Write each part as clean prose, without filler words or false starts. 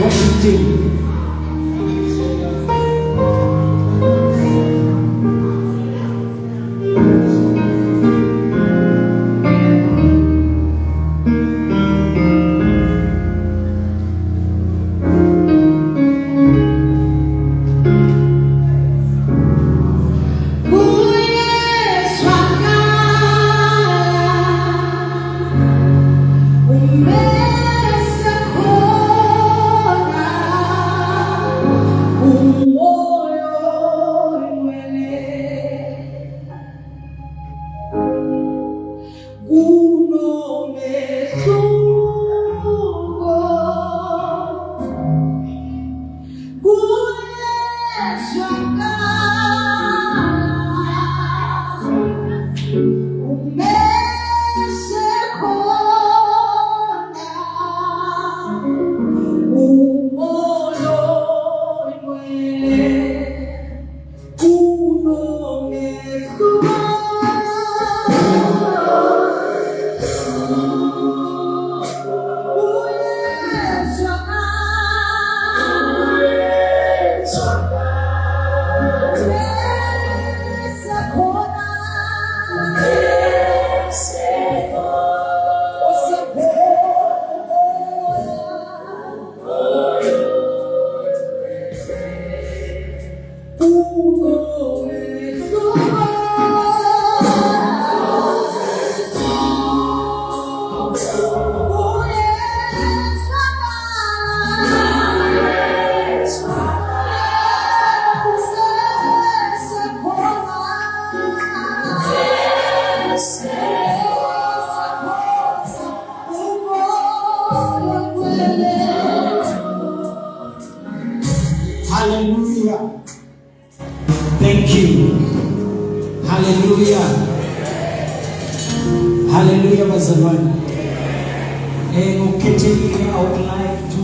Worship team. Hallelujah. Thank you. Hallelujah. Hallelujah, bazalwane. I would like to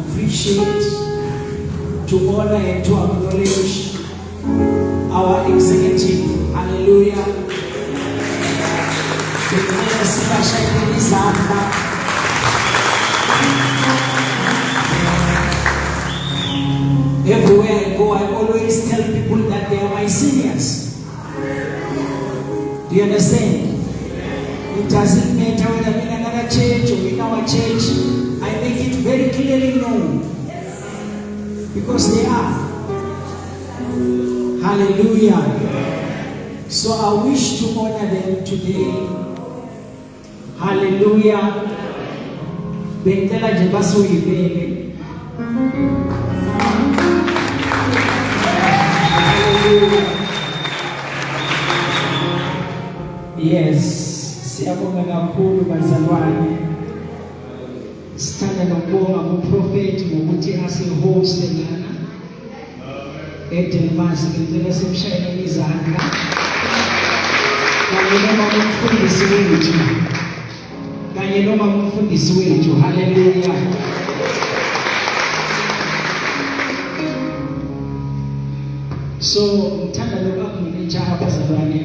appreciate, to honor and to acknowledge our executive. Hallelujah. Everywhere I go, I always tell people that they are my seniors. Do you understand? It doesn't matter whether I'm in another church or in our church. I make it very clearly known. Because they are. Hallelujah. So I wish to honor them today. Hallelujah. Bentela jebaso ibele. Yes, siyabonga kakhulu bazalwane. Sithanda nokubonga kuprofeti ngokuthi asihoste lana. Edelmas ngicela simshayele izandla. Kanye noma umfundisi wethu. Hallelujah. So ngithanda lokakhulunyisha abazalwane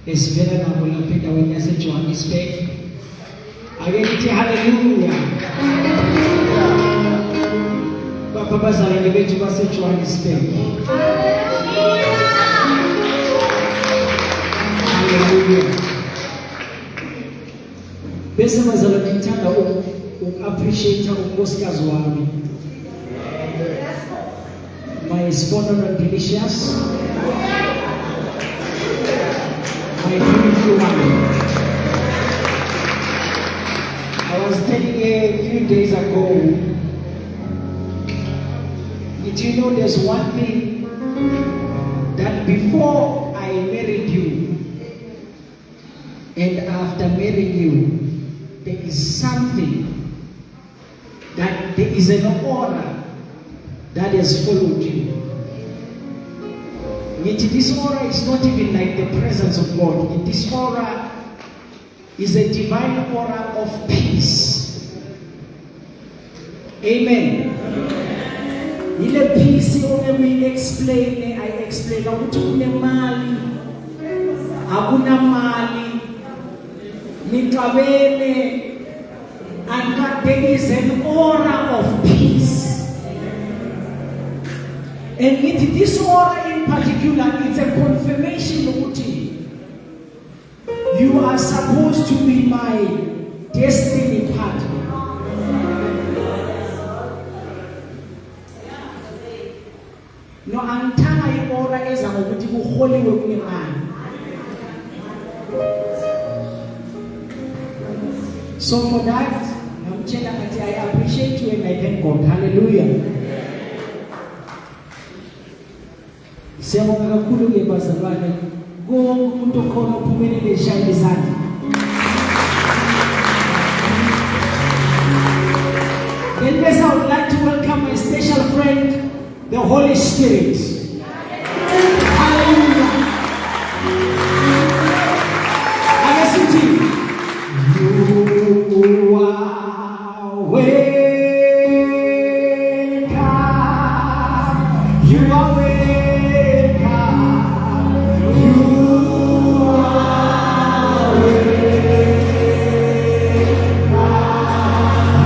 esivela nabo lapha endaweni yaseJohannesburg. Ake ngithi hallelujah. Baba bazalwane bethu baseJohannesburg. Hallelujah. Bese bazalwane ngithanda uku-appreciate unkosikazi wami. My sponsor Delicious, my beautiful woman. I was telling you a few days ago, did you know there's one thing that before I married you and after marrying you, there is something that there is an aura that has followed you. Yet this aura is not even like the presence of God. This aura is a divine aura of peace. Amen. In the peace, when we explain, I explain, akuna mali, nikabele, And God, there is an aura of peace. And this aura in particular, it's a confirmation of you are supposed to be my destiny partner. No, angithanga iora eza ngokuthi kuholiwe kunemali. So for that, I appreciate you and I thank God. Hallelujah. Siyabonga kakhulu ke bazalwane. Konke umuntu okhona ophumelele eshayile izandla. Then first I would like to welcome my special friend, the Holy Spirit. Hallelujah. You are welcome. You are welcome. You are welcome.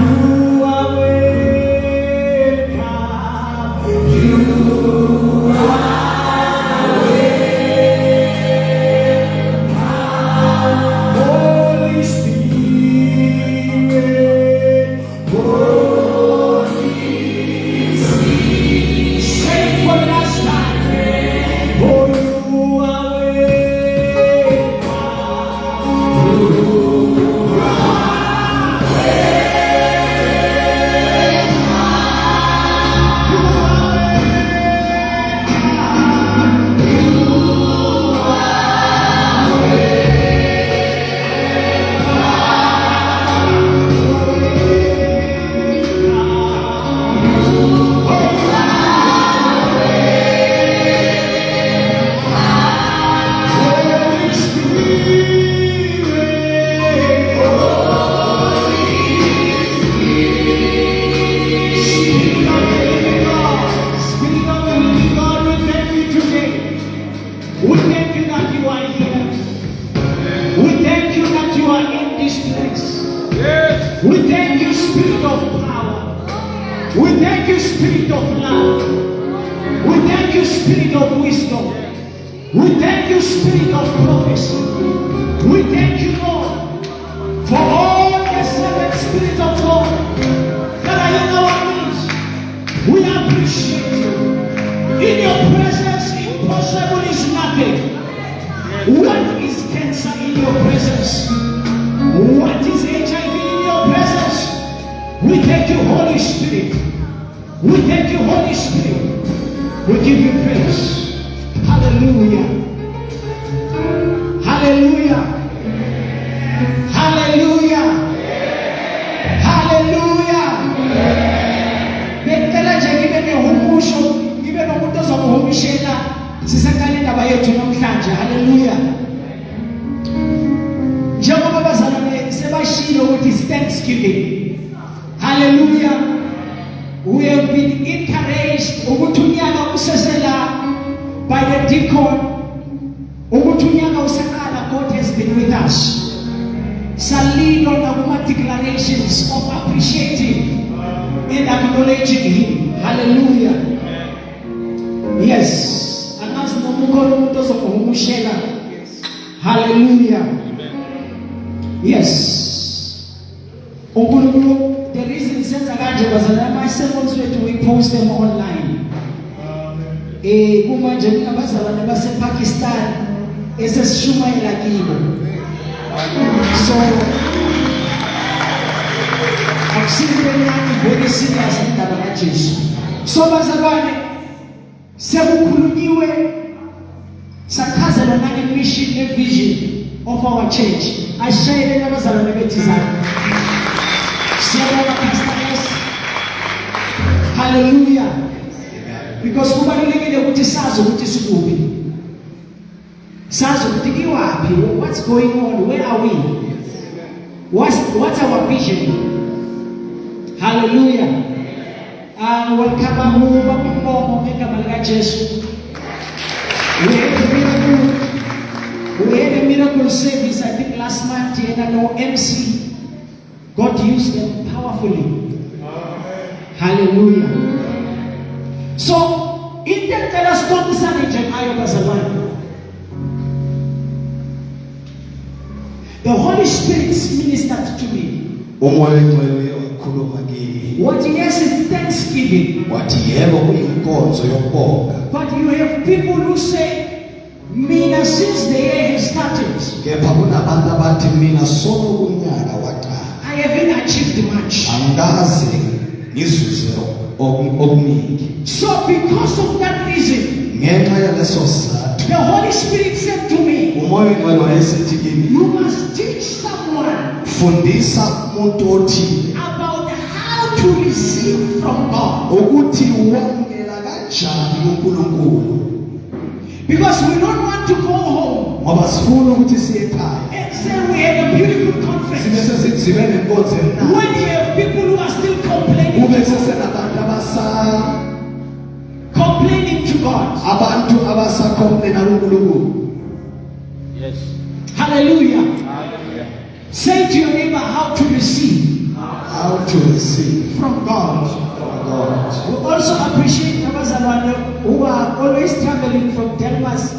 You are welcome. You are Holy Spirit, Holy Spirit. Say it for the last time. Oh, you are we thank you, Spirit of power. We thank you, Spirit of love. We thank you, Spirit of wisdom. We thank you, Spirit of prophecy. We thank you, Lord, for all the seven spirits of God that are in our midst. We appreciate you. In your presence, impossible is nothing. What is cancer in your presence? What is HIV in your presence? We thank you, Holy Spirit. We thank you, Holy Spirit. We give you praise. Hallelujah. Hallelujah. Hallelujah. Hallelujah. Ngicela nje ngibe nehumusho, ngibe nomuntu ozomhumishela sisaqala indaba yethu namhlanje. Hallelujah. Njengoba bazalwane sebashilo ukuthi is Thanksgiving. Hallelujah. We have been encouraged ukuthi unyaka usesela by the deacon ukuthi unyaka usaqala. God has been with us. Salino na kuma declarations of appreciating and acknowledging him. Hallelujah. Yes. Angazi nomukolo umuntu ozomhumushela. Hallelujah. Yes. The reason says my sermons we post them online. Kumanje kunabazalwane base Pakistan esesishumayela kibo. So akusibenani very serious indaba kaJesu. So bazalwane sekukhulunyiwe sakhazelwa nani mission ne vision of our church. Ashayele nabazalwane bethi zami. Siyabonga pastors. Hallelujah. Because kubalulekile ukuthi sazi ukuthi sikuphi. Sazi ukuthi kiwaphi, what's going on, where are we? What's our vision? Hallelujah. Welcome Mungu ngegama lika Jesu. We had a miracle service I think last month and no MC. God used them powerfully. Hallelujah. So, in the telescope, the Holy Spirit ministered to me. What yes is thanksgiving. But you have people who say, Mina, since the year has started, I haven't achieved much. So because of that reason, the Holy Spirit said to me, you must teach someone about how to receive from God. Because we don't want to go home and say we had a beautiful conference when you have people who are still complaining to God. Yes. Hallelujah. Hallelujah. Say to your neighbor how to receive. How to receive from God. We also appreciate Namazalwane who are always traveling from Delmas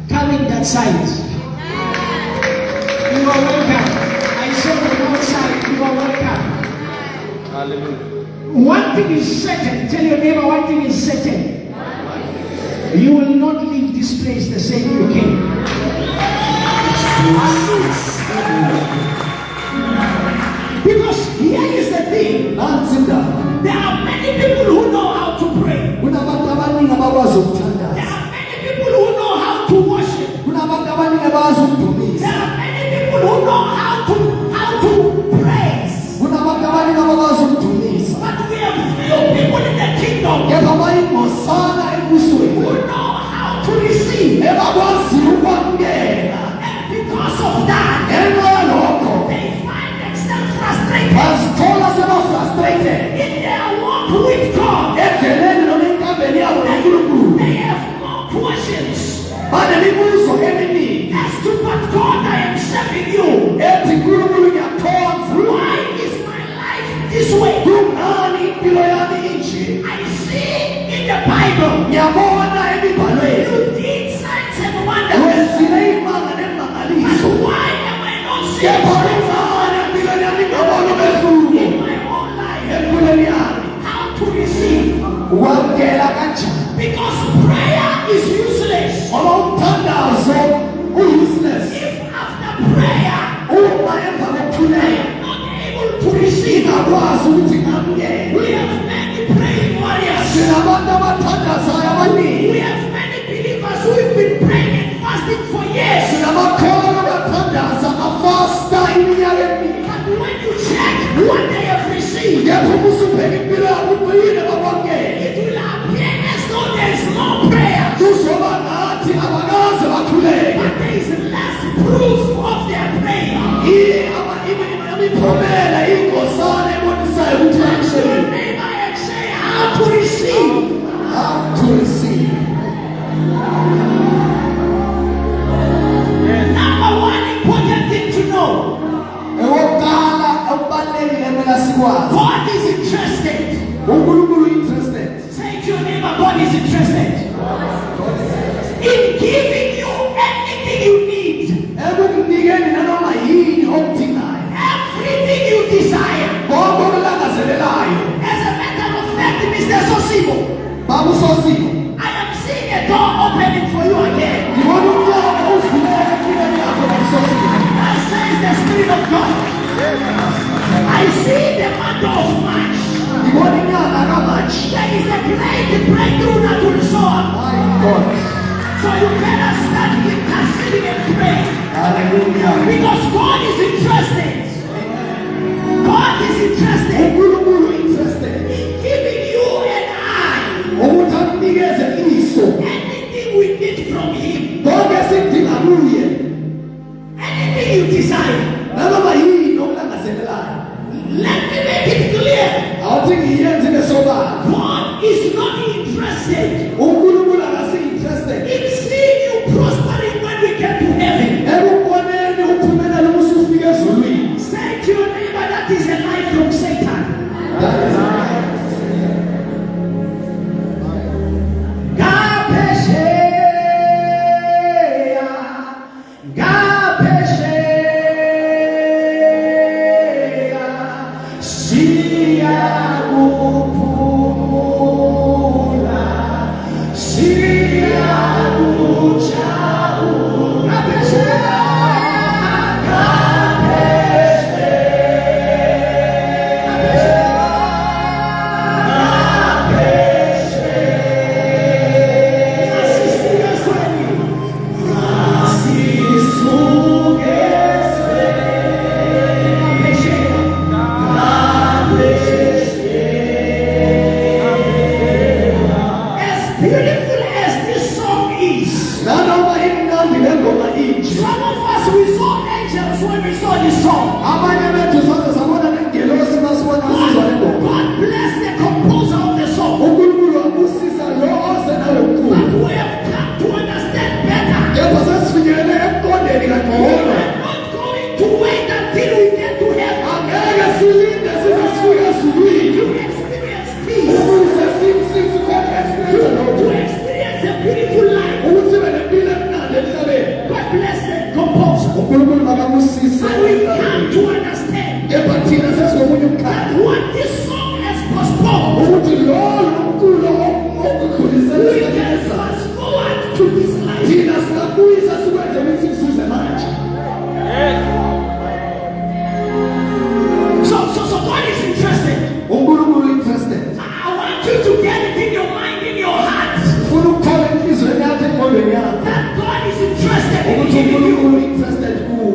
coming that side. You are welcome. I saw them outside. You are welcome. Hallelujah. One thing is certain. Tell your neighbor one thing is certain. You will not leave this place the same you came. Because here is the thing. There are many people who know how to pray. There are many people who know how to worship. There are many people who know how to praise. But we have few people in the kingdom who know how to receive. And because of that, they find themselves frustrated in their walk with God. They have more questions as to what God I am serving you. Why is my life this way? I see in the Bible you did signs and wonders. But why am I not seeing in my own life how to receive? Because prayer is useless if after prayer I am not able to receive. We have many praying warriors. We have many believers who have been praying and fasting for years. But when you check what they have received, it will appear as though there is no prayer. But there is less proof of their prayer. Your neighbor and say how to receive. How to receive. Number one important thing to know. God is interested. Say to your neighbor, God is interested in giving you anything you need. Everything you desire. As a matter of fact, Mr. Sosibo, I am seeing a door opening for you again. That says the Spirit of God. I see the month of March. There is a great breakthrough that will show up. So you better start interceding and praying. Hallelujah. Because God is interested. God is interested in giving you and I anything we need from Him. Anything you desire. Let me make it clear. God is not interested in seeing you prospering when we get to heaven. Say to your neighbor that is a lie. To experience a beautiful life. God bless the composer. And we come to understand that what this song has postponed, we can fast forward to this life. So God is interested. I want you to get it in your mind, in your heart. That God is interested in giving you.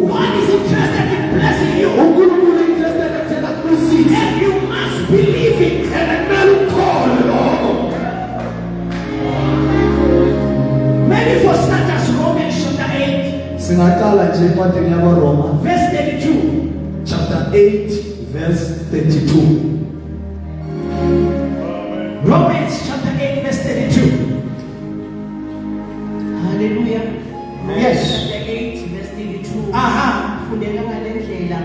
God is interested in blessing you. And you must believe it. Maybe for starters, Romans chapter 8, verse 32. Chapter 8, verse 32. Romans chapter 8, verse 32. Hallelujah. Yes. Chapter 8, verse 32. Aha. Fundela ngale ndlela.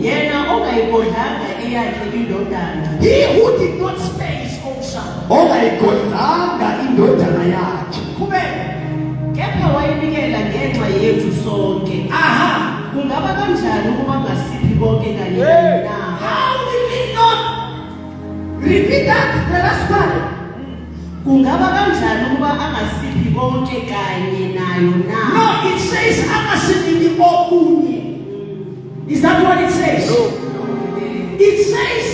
Yena ongayigodlanga eyakhe indodana. He who did not spare his own son. Kumele. Kepha wayinikela ngenxa yethu sonke. Aha. Kungaba kanjani ukuba ngasiphi konke kanye na? How will he not repeat that the last part? Kungaba kanjani ukuba angasiphi konke kanye nayo na? No, it says angasiniki okunye. Is that what it says? No. It says,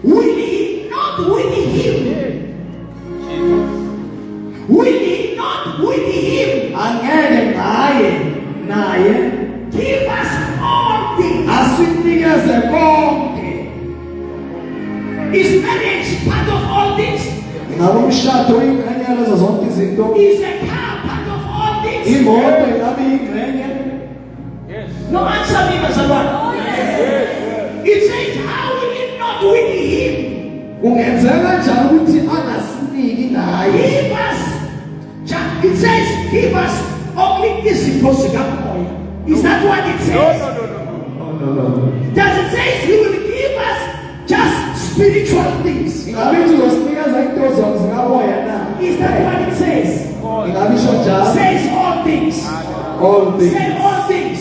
will he not with him? Will he not with him? Give us all things. Is marriage part of all things? Is a car part of all things? No, answer me, Mr. Lord. It says, how will it not with him? Give us. It says, give us only this supposed to come oil. Is that what it says? No. Does it say he will give us just spiritual things? Is that what it says? Says all things. Say all things.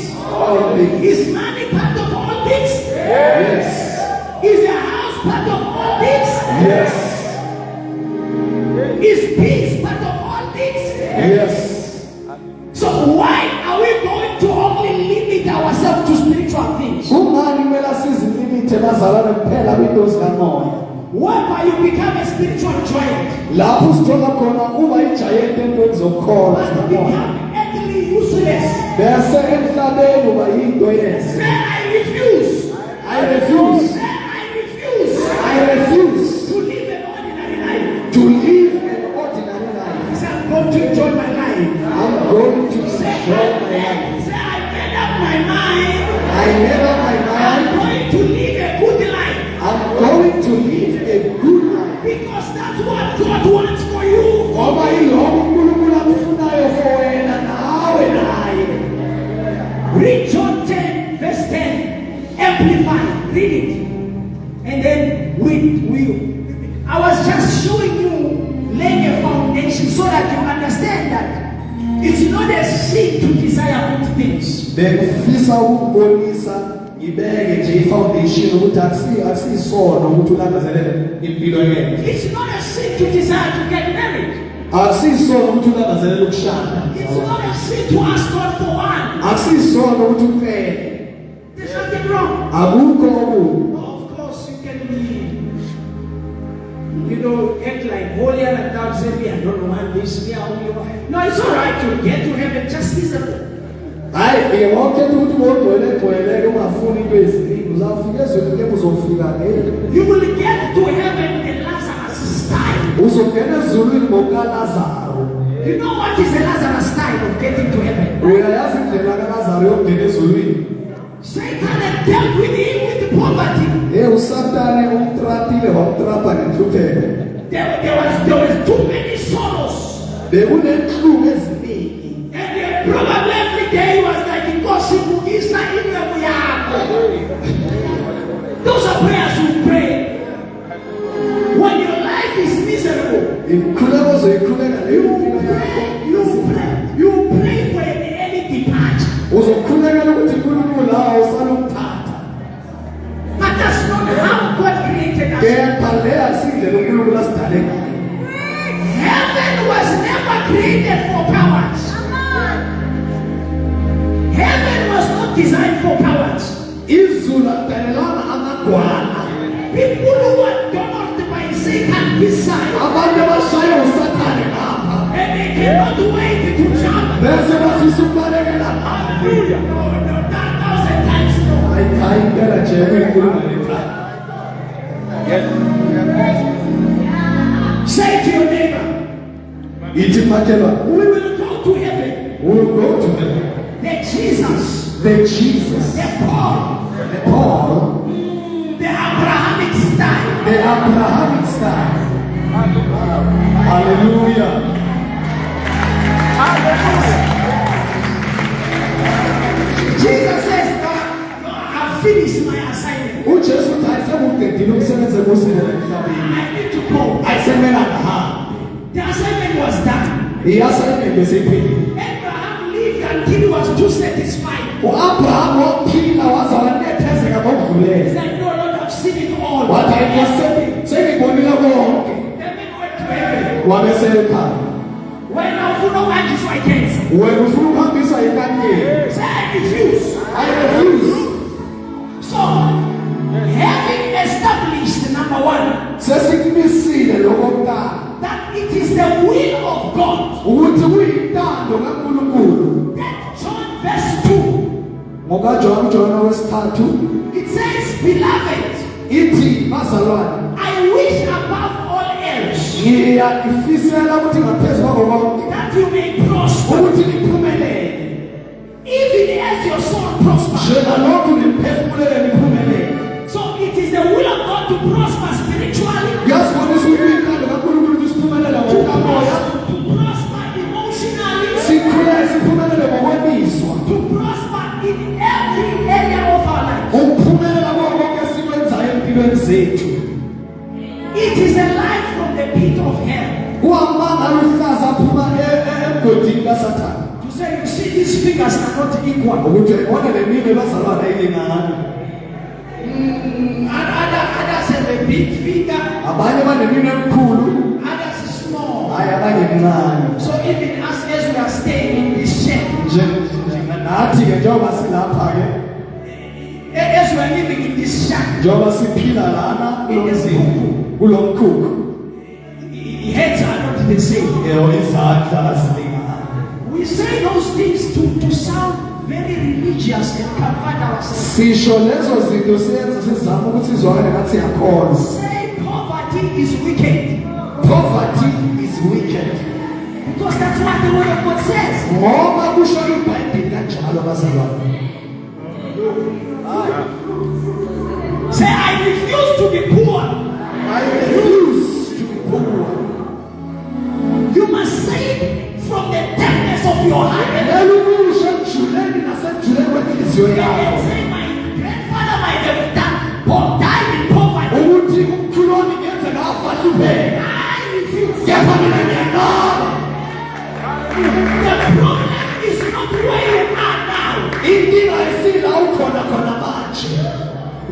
Is money part of all things? Yes. Is a house part of all things? Yes. Is peace part of all things? Yes. So why are we going to only limit ourselves to spiritual things? Whereby you become a spiritual giant, but become earthly useless. Say, I refuse. I refuse. Say, I refuse. To live an ordinary life. Say, I'm going to enjoy my life. Say, I made up my mind. I'm going to live a good life. Because that's what God wants for you. Read John 10, verse 10. Amplify. Read it. And then I was just showing you, laying a foundation so that you understand that it's not a sin to desire good things. It's not a sin to desire to get married. It's not a sin to ask God for one. There's nothing wrong. Of course, you can be, act like holier than thou, say, I don't want this, no, it's all right to get to heaven just reasonable. You will get to heaven in Lazarus' style. You know what is the Lazarus style of getting to heaven? Satan had dealt with him with poverty. There was too many sorrows. And probably every day he was like, those miserable. Inkhuleko ozoyikhuleka leyo mpilo yakho. You pray for an early departure. Uzokhulekela ukuthi uNkulunkulu lawo usale ukuthatha. But that's not how God created us. Kepha leyo asindlela uNkulunkulu asidale ngayo. Heaven was never created for powers. Heaven was not designed for powers. Izulu alidalelanga amagwana. People who are dominated by Satan beside, Abantu abashaya uSathane lapha. and they cannot wait to jump. Bese bafisa ukubalekela phambili. No, 1,000 times no. Hayi impela nje uNkulunkulu ekhaya. Say to your neighbor, Ithi makhelwa. we will go to heaven. We will go to heaven. The Jesus, The Jesus. the Paul, The Paul. the Abrahamic style. The Abrahamic style. Hallelujah. Jesus says, I've finished my assignment. uJesu uthi ayisemuqedile umsebenzi emusinele emhlabeni. I need to go. Ayisemela ngahambe. The assignment was done. I-assignment besiphelile. Abraham lived until he was too satisfied. U-Abraham waphila waze wanethezeka He ngokudlulele. said, no, Lord, I've seen it all. Wathi sengibonile konke. Heaven went to heaven. Wabesekhaya. When I put no one is my case. Wena ufuna ukuhambiswa yikankeni. Say, I refuse. I refuse. So, having established number one, Sesikumisile lokokuqala that it is the will of God. ukuthi kuyintando kaNkulunkulu. That John verse 2, NgokaJohn wesithathu it says, beloved, ithi bazalwane I wish above all else ngiyafisela ukuthi ngaphezu kwako konke that you may prosper, ukuthi niphumelele even as your soul prospers. njengalokhu niphefumulele niphumelele. So it is the will of God to prosper spiritually, Kuyasibonisa ukuthi kuyintando kaNkulunkulu ukuthi siphumelele ngokukamoya, to prosper emotionally, sikhulele siphumelele ngokwemiswa, to prosper in every area of our life. ukuphumelela kwako konke esikwenzayo empilweni zethu. It is a life from the pit of hell. Kuhambanga luhlaza aphuma emgodini kaSathane. To say, you see, these figures are not equal. Ukuthi uyibona le minwe bazalwane ayilingani. And others have a big figure, Abanye baneminwe emikhulu, others small. hayi abanye mncane. So even us as we are staying in this shed, Nathi ke njengoba silapha ke, as we are living in this shack, njengoba siphila lana kulomkhukhu, heads are not the same. izandla azilingani. We say those things to sound very religious and comfort ourselves. Sisho lezo zinto siyenza sizama ukuthi sizwakale ngathi siyakholwa. Say poverty is wicked, Poverty is wicked. because that's what the word of God says. Ngoba kusho iBhayibheli kanjalo bazalwane. Say, I refuse to be poor. I refuse to be poor. You must say it from the depthness of your heart. Elukusho njuleni nasenjuleni kwenhliziyo And yakho. say, my grandfather might have died in poverty. Ukuthi umkhuloni ngenzeka afa hlupheka. I refuse. Kepha mina ngiyanqaba. The problem is not where you are now. Inkinga ayisila ukhona khona manje.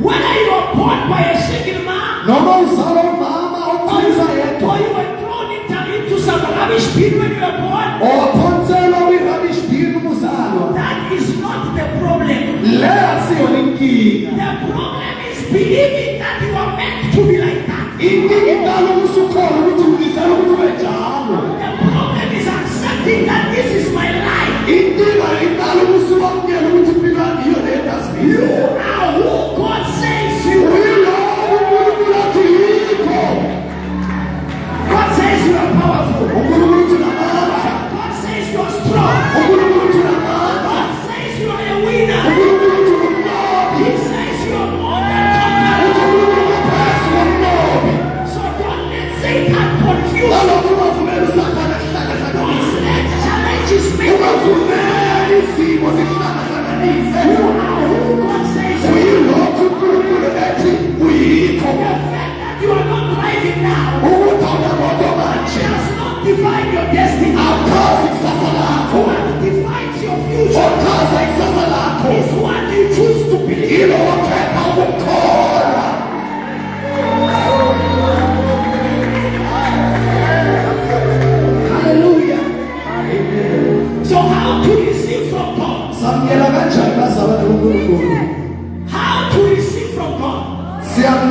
Whether you are born by a single man, Noma uzalwa umama oqhayisa yedwa. or you were thrown into some rubbish bin when you were born, Owaphonselwa kwi-rubbish bin umuzalwa. that is not the problem. Le asiyona inkinga. The problem is believing that you are meant to be like that. Inkinga iqala ukuthi ukholwe ukuthi ubizelwe ukuthi ube njalo. The problem is accepting that this is my life. Inkinga iqala ukuthi ukwamukele ukuthi impilo yami yiyo le endaziyo. You are who God says you are. Uyilowo uNkulunkulu athi yikho. God says you are powerful. uNkulunkulu uthi unamandla. God says you are strong. uNkulunkulu uthi unamandla. God says you are a winner. uNkulunkulu uthi ungumlobi. He says you are more than conqueror. uNkulunkulu uphasi komlobi. So don't let Satan confuse you. Ngalokho ungavumeli uSathane ahlakahlanganise. Don't let challenges make you. Ungavumeli izimo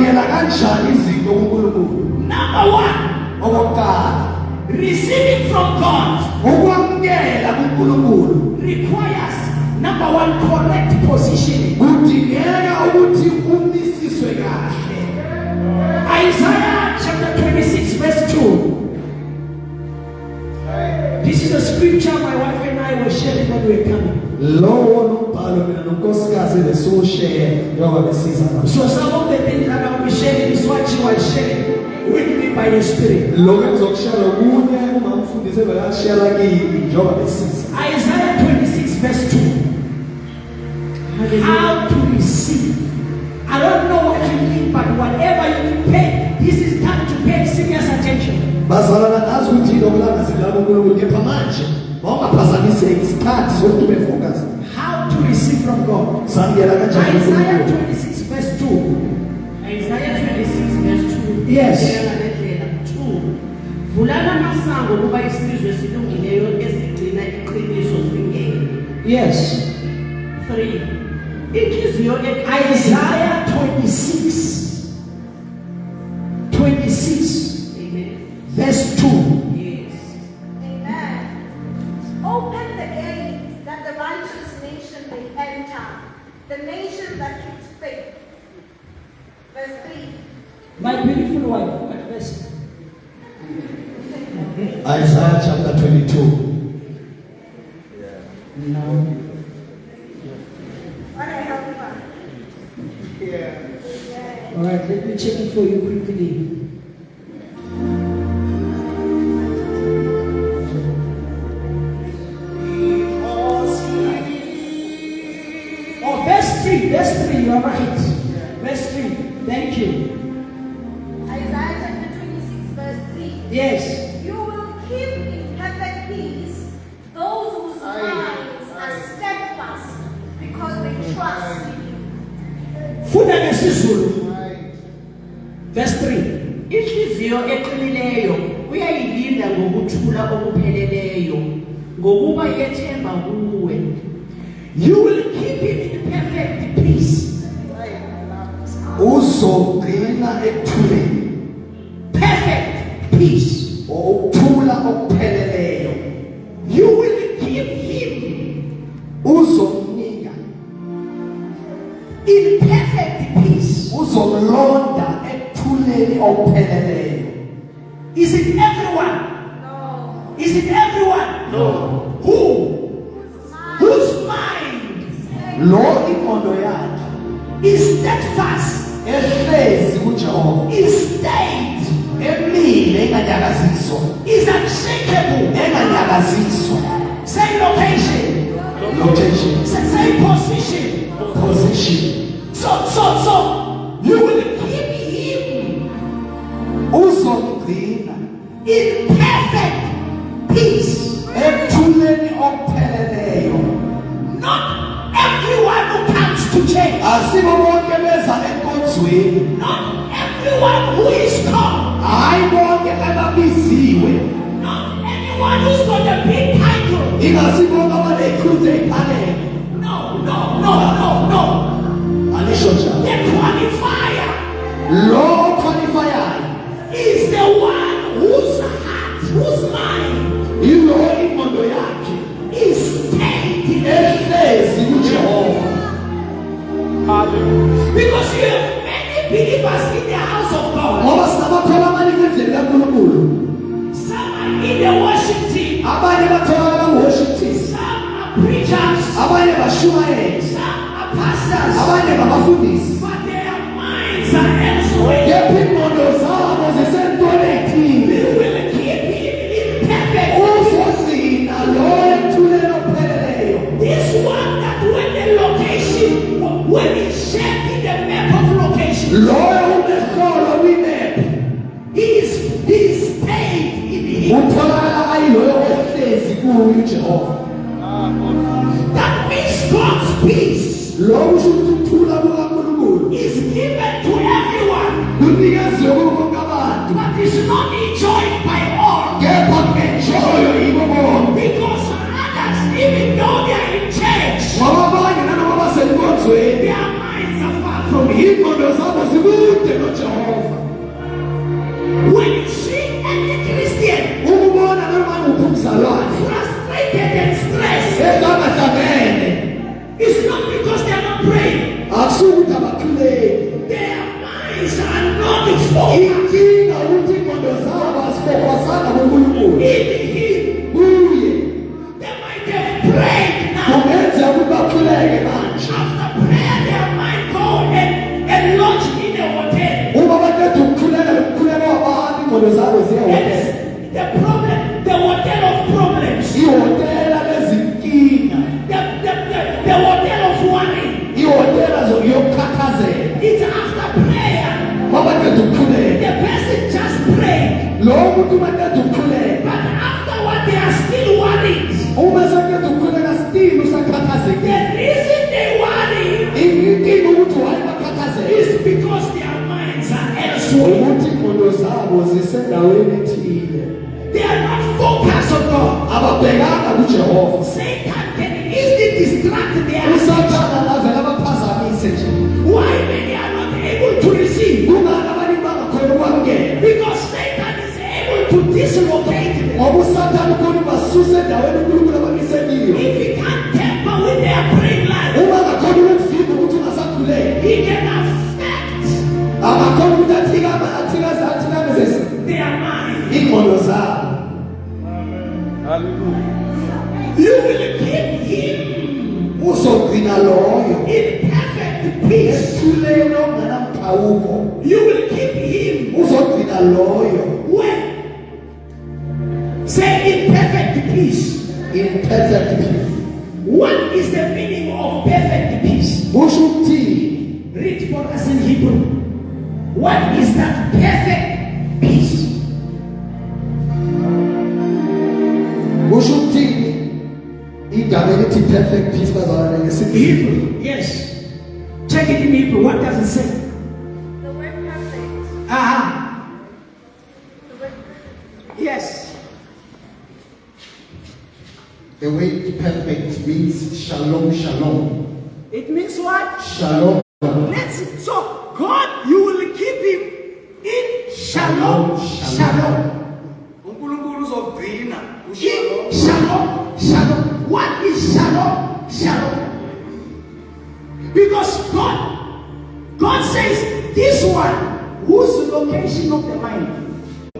samukela kanjani izinto kuNkulunkulu? Number one, Okokuqala, receiving from God ukwamukela kuNkulunkulu requires number one, correct positioning. kudingeka ukuthi umisiswe kahle. Isaiah chapter 26 verse 2. This is a scripture my wife and I were sharing when we were coming. Lowo lombhalo mina nonkosikazi besushare njengoba besiza ngapha. So some of the things that I'll be sharing is what you are sharing with me by the Spirit. Lokho engizokushare kunye uma mfundisi bekashare kimi njengoba besiza. Isaiah 26 verse 2. How to receive. I don't know what you need, but whatever you pay, this is time to pay serious attention. Bazalana nazi ukuthi lokulangazela kuNkulunkulu kepha manje mawungaphazamiseki isikhathi sokuthi ube focus. How to receive from God. Samukela kanjani Isaiah uNkulunkulu? 26 verse 2. Isaiah 26 verse 2. Yes. Ngendlela 2. Vulana amasango kuba isizwe silungileyo esigcina iqiniso singene. Yes. 3. Inhliziyo Isaiah 26. 26 Amen. verse 2. Yes. Amen. Open the gates that the righteous nation may enter, the nation that keeps faith. Verse 3. My beautiful wife, what verse? Isaiah chapter 22. No. What I help you? Yeah. All right, let me check it for you quickly. Oh, verse 3, you are right. Verse 3, thank you. Isaiah chapter 26 verse 3. Yes. You will keep in perfect peace those whose minds are steadfast because they trust in you. Funda ngesizulu. Verse 3. Inhliziyo eqinileyo uyayilinda ngokuthula okupheleleyo ngokuba yethemba kuwe. You will keep him in perfect peace. Uzogcina ekuthuleni. Perfect peace. Ukuthula okupheleleyo. You will keep him Uzomnika. in perfect peace. Uzomlonda ekuthuleni okupheleleyo. Is it everyone? No. Is it everyone? No. Who? Whose mind Lo imondo yakhe is steadfast, ehlezi kuJehova. is stayed, Emile enganyakaziswa. is unshakable. Enganyakaziswa. Say location. Location. Say position. Position. So you will keep him Uzomgcina in perfect peace. ekuthuleni okupheleleyo. Not everyone who comes to church, Asibo bonke beza enkonzweni. not everyone who is called, Hayi bonke ababiziwe. not anyone who's got a big title. Ingasibonke abanekhulu ephakeme. No. Alisho njalo. The qualifier Lo oqualifiyayo is the one whose heart, whose mind yilo imondo yakhe is stayed. ehlezi kuJehova. Because you have many believers in the house of God. Ngoba sinabakholwa abaningi endlini kaNkulunkulu. Some are in the worship team. Abanye batholakala ku-worship team. Some are preachers. Abanye bashumayeli. Some are pastors. Abanye ngabafundisi. But their minds are elsewhere. Kepha imondo zabo zisentweni ethile. You will keep him in perfect. Uzogcina lo ekuthuleni okupheleleyo. This one that when he shared in the map of location, Loyo unehlolo kwimephu. he stayed in him. Utholakala ayiloyo ohlezi kuyo uJehova. That means God's peace Lo kusho ukuthi ukuthula kukaNkulunkulu is given to everyone, kunikeziwe kubo bonke abantu. but is not enjoyed by all. Kepha kunenjoyo yibo bonke. Because others, even though they are in church, Ngoba abanye nanoma basenkonzweni their minds are far from him. iy'ngqondo zabo zikude noJehova. minds are not focused inkinga ukuthi ingqondo zabo azifokasanga kuNkulunkulu in Him. kuye. They might have prayed now. Kungenza ukuthi bakhuleke manje. After prayer, their mind go and lodge in a hotel. Uma baqeda ukukhuleka lokukhuleka kwabantu ingqondo zabo ziyahotela. The problem, the hotel of problems, Ihotela lezinkinga. the hotel of worry. Ihotela yokukhathazeka. It's after prayer. Uma baqeda ukukhuleka. The person just prayed, Lowo muntu baqeda ukukhuleka. but afterward they are still worried. Uma saqeda ukukhuleka still The usakhathazekile. reason they worry Inkinga ukuthi why bakhathazeka. is because their minds are elsewhere. Ukuthi ingqondo zabo zisendaweni ethile. They are not focused on God. Ababhekanga kuJehova. Satan can easily distract their attention. Usathana navela abaphazamise nje. Why many are not able to receive? Kungani abantu bangakhona ukwamukela? Because Satan is able to dislocate them. Ngoba usathana ukhona ubasuse endaweni uNkulunkulu ababise kiyo. If he can't tamper with their brain life, Uma ngakhona ukuvimba ukuthi ungasakhuleki. he can affect Akakhona ukuthi athikamezese their mind. ingqondo zabo. You will keep him Uzogcina loyo. in perfect peace. Ethuleni okungenamkhawuko. You will keep him Uzogcina loyo. when? Say in perfect peace. In perfect peace. What is the meaning of perfect peace? Kusho ukuthini? Read for us in Hebrew. What is that perfect peace? Kusho ukuthini? Igama elithi perfect peace bazalwane ngesiHebrew. Hebrew, yes. Check it in Hebrew. What does it say? The word perfect. Aha. The word perfect. Yes. The word perfect means shalom, shalom. It means what? Shalom. Let's. So God, you will keep him in shalom, shalom. uNkulunkulu uzogcina In shalom, shalom. What is shalom, shalom? Because God says this one, whose location of the mind,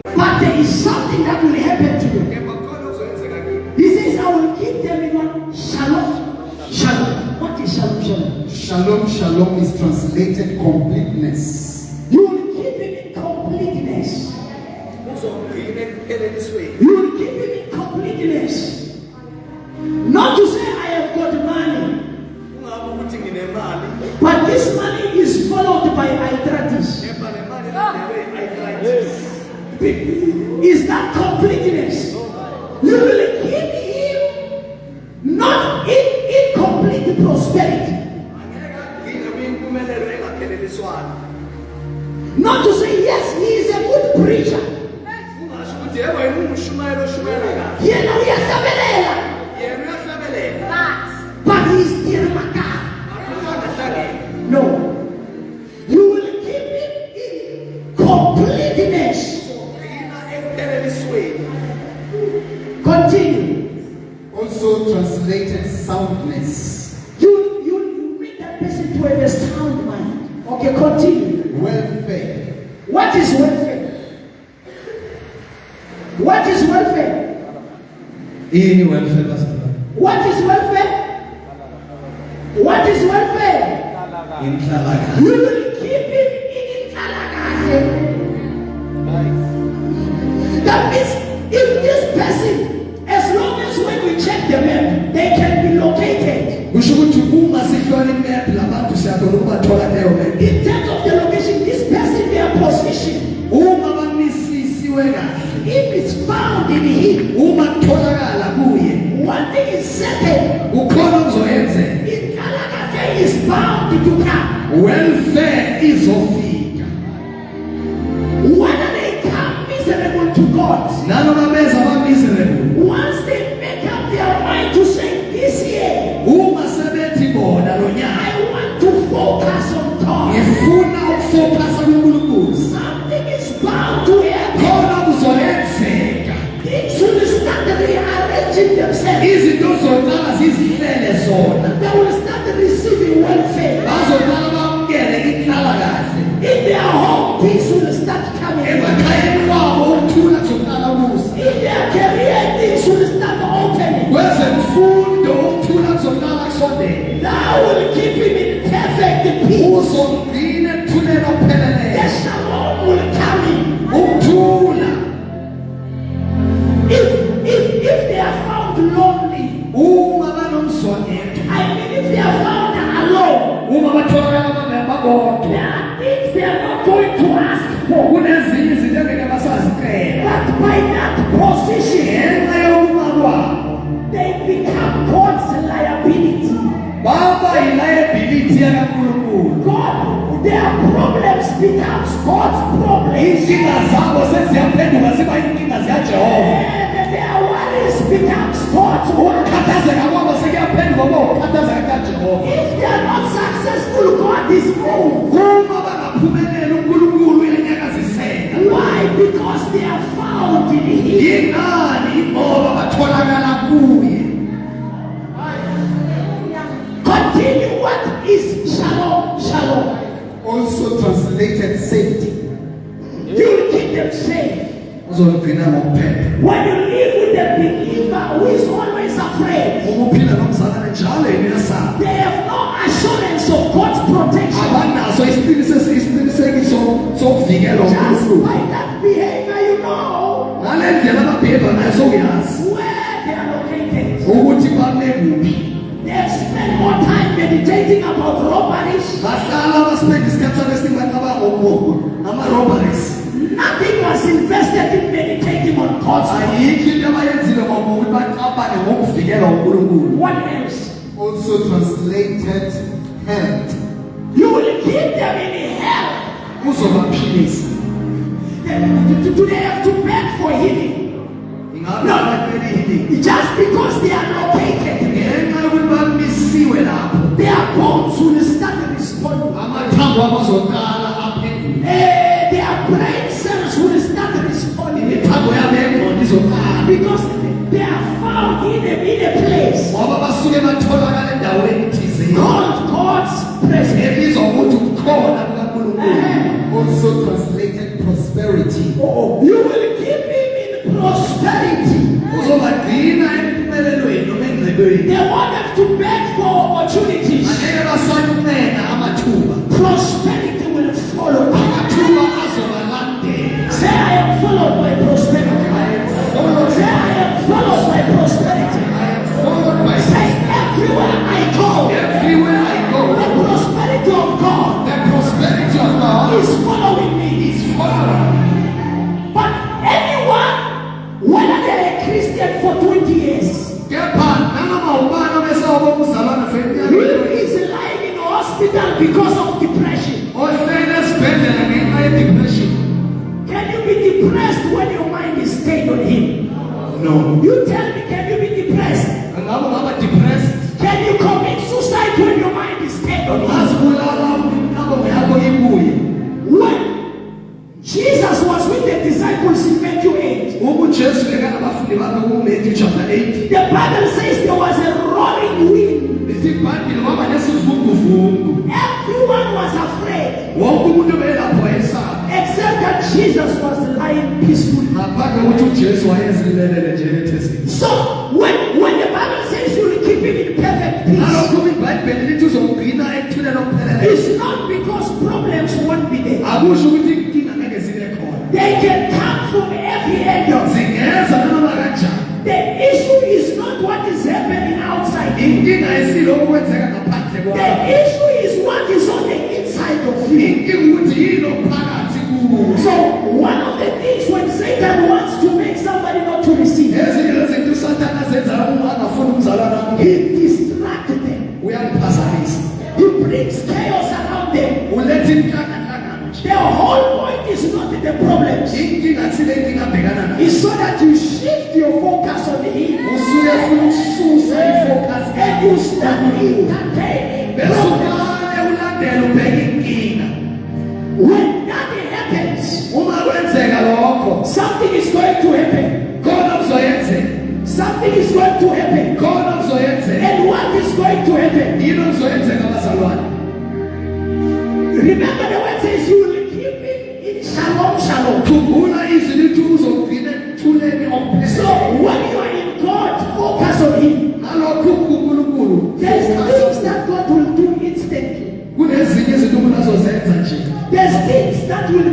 but there is something that will happen to them. He says, I will keep them in one shalom, shalom. What is shalom, shalom? Shalom, shalom is translated completeness. You will keep him in completeness. You will keep him in completeness. Not to say I have got money, but this money is followed by arthritis. Is that completeness? You will keep him not in incomplete prosperity. Not to say yes, he is a good preacher. Yena uyahlabelela, but he is still makar. No. You will keep him in completeness. Continue. Also translated soundness, You make that person to have a sound mind. Okay, continue. welfare, What is welfare? What is welfare? ini welfare pastor. What is welfare? What is welfare? Inhlalakahle. You will keep him in inhlalakahle. That means if this person, as long as when we check the map, they can be located. Kusho ukuthi uma sihlola imap labantu siyakona ukubathola leyo map. In terms of the location, this person, their position, Uma bamisisiwe kahle. if it's found in him, Uma kutholakala kuye. one thing is certain, Ukhona okuzoyenzeka. inhlalakahle is bound to come. Welfare izofika. Whether they come miserable to God, Nanoma beza ba miserable. once they make up their mind to say this year, Uma sebethi bona lo nyaka. I want to focus on God. Ngifuna ukufocus kuNkulunkulu. Something is bound to happen. Khona kuzoyenzeka. Things will start rearranging themselves. Izinto zoqala zizihlele zona. They will start receiving welfare Bazoqala bamkele inhlalakahle. in their home. home, things will start coming. emakhayeni wabo ukuthula kuzoqala ukuza. In their career, things will start opening. Kwezemfundo ukuthula kuzoqala kusondela. Thou will keep him in perfect peace. Uzomgcina ekuthuleni okupheleleyo. The shalom will come in. Ukuthula. If they are found lonely, Uma banomzwangedwa. I mean if they are found alone, Uma batholakala babodwa. there are things they are not going to ask for. Kunezinye izinto engeke basazicela. But by that position, Ngenxa yokuma kwabo. they become God's liability. Baba yi-liability yakaNkulunkulu. God, their problems becomes God's problems. Inkinga zabo seziyaphenduka ziba inkinga zikaJehova. And their worries becomes God's worries. Ukukhathazeka kwabo sekuyaphenduka kokukhathazeka kaJehova. If they are not successful, God is moved. Uma bangaphumeleli uNkulunkulu uyanyakaziseka. Why? Because they are found in Him. Yingani? Ngoba batholakala kuye. Continue. What is shalom? Shalom. Also translated safety. You will keep them safe. Uzogcina ngokuphepha. When you live with a believer who is always afraid, Uma uphila nomzalwane njalo yesaba. they have no assurance of God's protection. Abanaso isiqinisekiso sokuvikelwa Just nguNkulunkulu. by that behavior, you know Ngale ndlela ababheva ngayo sokuyazi where they are located. ukuthi bame kuphi. They have spent more time meditating about robberies. Bahlala baspenda isikhathi esingacabanga ama-robberies. Nothing was invested in meditating on God's word. Ayikho into abayenzile ngokuthi bacabange ngokuvikelwa nguNkulunkulu. What else? Also translated health. You will keep them in hell. Uzobaphilisa. Do they have to beg for healing? Ingabe abacela healing. Just because they are located, Ngenxa yokuthi bamisiwe lapho. their bones will start responding. Amathambo abazoqala aphendule. Their brain cells will start responding. Imithambo yabo yengqondo izoqala. Because they are found in a place Ngoba basuke batholakala endaweni thizeni. called God's presence. Ebizwa ngokuthi ukukhona kukaNkulunkulu. Also translated prosperity. You will keep him in prosperity. Uzobagcina empumelelweni noma engcebweni. They won't have to beg for opportunities. Angeke basancenga amathuba. Prosperity will follow them. Amathuba azobalandela. Say, I am followed by prosperity. Say, I am followed by prosperity. Followed by Say, everywhere I go, everywhere I the go. prosperity of God The prosperity of God is following me. is following. But anyone, whether they're a Christian for 20 years, Kepha nanoma ubani obesawo bomzalwane who feminyaka is lying in hospital because of depression, ohlele esibhedlela ngenxa ye-depression. can you be depressed when your mind is stayed on Him? No. You tell me, can you be depressed? Angabe ungaba depressed. Can you commit suicide when your mind is stayed on Him? Azibulala imicabango yakho ibuye. When Jesus was with the disciples in Matthew 8, Uma uJesu bekanabafundi bakhe kuMatthew chapter 8. the Bible says there was a roaring wind. Lithi ibhayibheli kwaba nesivunguvungu. Everyone was afraid, Wonke umuntu ubelapho wayesaba. except that Jesus was lying peacefully. Ngaphandle kokuthi uJesu wayezilelele nje ethezini. So when the Bible says you will keep him in perfect peace, Ngalokho ibhayibheli lithi uzomgcina ekuthuleni okupheleleyo. it's not because problems won't be there. Akusho ukuthi inkinga ngeke zibe khona. They can come from every angle. Zingeza noma kanjani. The issue is not what is happening outside. Inkinga ayisilokho okwenzeka ngaphandle The kwakho. issue is what is on the inside of you. Inkinga ukuthi yini okuphakathi kuwe. So one of the things when Satan wants to make somebody not to receive, Ezinye zezinto uSathane azenzayo uma angafuni umzalwane wakho. he distracts them. Uyamphazamisa. He brings chaos around them. Uletha inhlangano nje. The whole point is not the problems. Inkinga akusile inkinga abhekana nayo. It's so that you shift your focus on him Usuke ufuna ukususa ifocus and you start entertaining bese problems. uqale ulandele ubheke inkinga. When that happens, Uma kwenzeka lokho, something is going to happen. khona kuzoyenzeka. Something is going to happen. Khona kuzoyenzeka. And what is going to happen? Yini kuzoyenzeka abazalwane? Remember the word says you will keep him in shalom, shalom. khumbula izwi lithi uzogcina ekuthuleni So okuphezulu. when you are in God, focus on Him. Ngalokho kuNkulunkulu. There's things that God will do instantly. Kunezinye izinto umuntu azozenza nje. There's things that will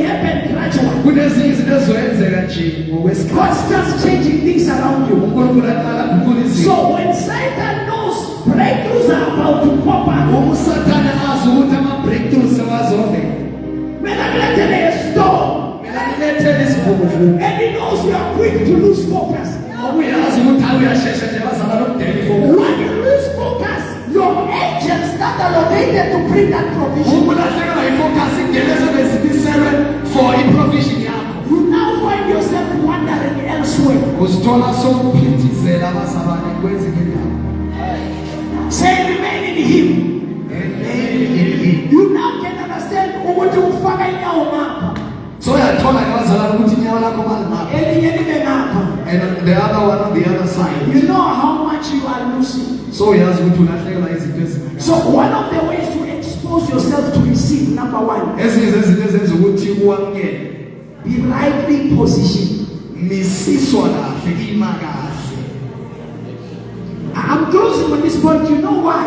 happen gradually. Kunezinye izinto ezoyenzeka nje God ngokwesikhathi. starts changing things around you. uNkulunkulu aqala kukhula izinto. So when Satan knows breakthroughs are about to pop up, uSathane azi ukuthi ama-breakthroughs sewazovela. when I let in a storm, Mina ngilethele isivuvu. and he knows you are quick to lose focus. Uyazi ukuthi awuyashesha nje bazama nomdeni for. When you lose focus, your angels that are located to bring that provision. Ukulahlekelwa yifocus ingelezo bezimiselwe for i-provision yakho. You now find yourself wandering elsewhere. Uzithola sowuphithizela abazabane kwezinye indawo. Say remain in Him. You now can understand ukuthi ufaka inyawo ngapha, So uyathola ke bazalwane ukuthi inyawo lakho malingaphi. elinye libe ngapha. And the other one on the other side. You know how much you are losing. So uyazi ukuthi ulahlekelwa izinto eziningi. So one of the ways to expose yourself to receive, number one, Ezinye zezinto ezenza ukuthi uwamukele. be rightly positioned. Misiswa kahle, ima kahle. I'm closing on this point. You know why?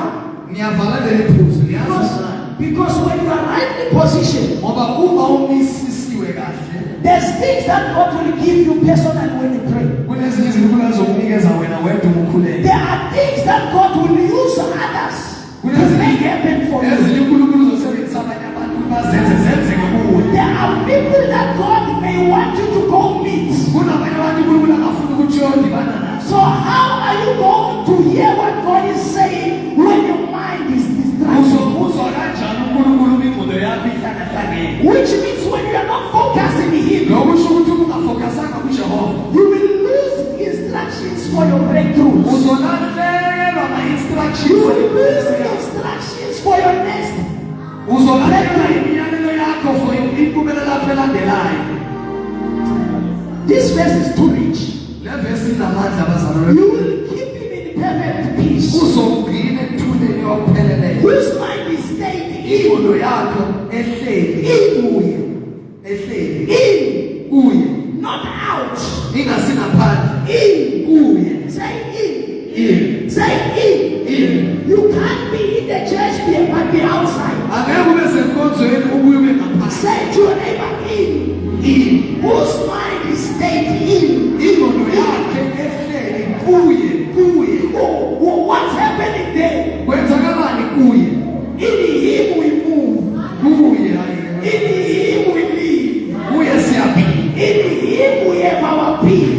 Ngiyavala leli phuzu, niyazi. Because when you are rightly positioned, Ngoba uma umisisiwe kahle, there's things that God will give you personally when you pray. kunezinye izinto uNkulunkulu azokunikeza wena wedwa umukhuleko. There are things that God will use others to make happen for you. Ezinye uNkulunkulu uzosebenzisa abanye abantu ukuthi bazenze zenzeke kuwe. There are people that God may want you to go meet. Kunabanye abantu uNkulunkulu angafuna ukuthi uyodibana nabo. So how are you going to hear what God is saying when your mind is distracted? Uzwa kanjani uNkulunkulu ingqondo yakho ihlangahlangene? Which means when you are not focusing in Him, Lokusho ukuthi ungafokasanga kuJehova. you will lose instructions for your breakthroughs. Uzolahlekelwa ma-instructions. You will lose instructions for your next. Uzolahlekelwa imiyalelo yakho for impumelelo yakho elandelayo. This verse is too rich. Le verse inamandla abazalwane. You will keep him in perfect peace. Uzogcina ekuthuleni okupheleleyo. Whose mind is stayed in, Ingqondo yakho ehleli kuye. Ehleli in, kuye. not out. Ingasi ngaphandle. In, Kuye. say in, In. say in. In. You can't be in the church but be outside. Angeke ube senkonzweni ubuye ube ngaphandle. Say to your neighbor in. In. Whose mind is stayed in. Ingqondo yakhe ehleli kuye. What's happening there? Kwenzakalani kuye? In Him we move. Kuye. In Him we live. Kuye siyaphila. In Him we have our peace.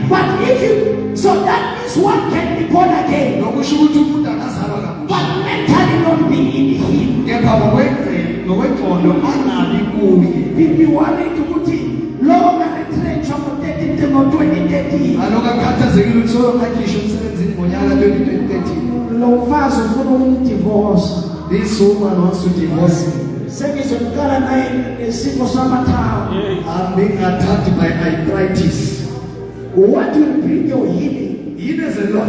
But if you, so that means one can be born again, Lokusho ukuthi umuntu angazalwa kabusha. but mentally not be in Him. Kepha ngokwengqondo angabi kuye. People wanting to put in longer retrench on the 13th of 2013. Alokho akukhathazekile ukuthi soyokhakhisha emsebenzini ngonyaka 2013. Lo mfazi ufuna umdivorce. This woman wants to divorce me. Sengizoqala naye nesifo samathambo. I'm being attacked by arthritis. What will bring your healing Yini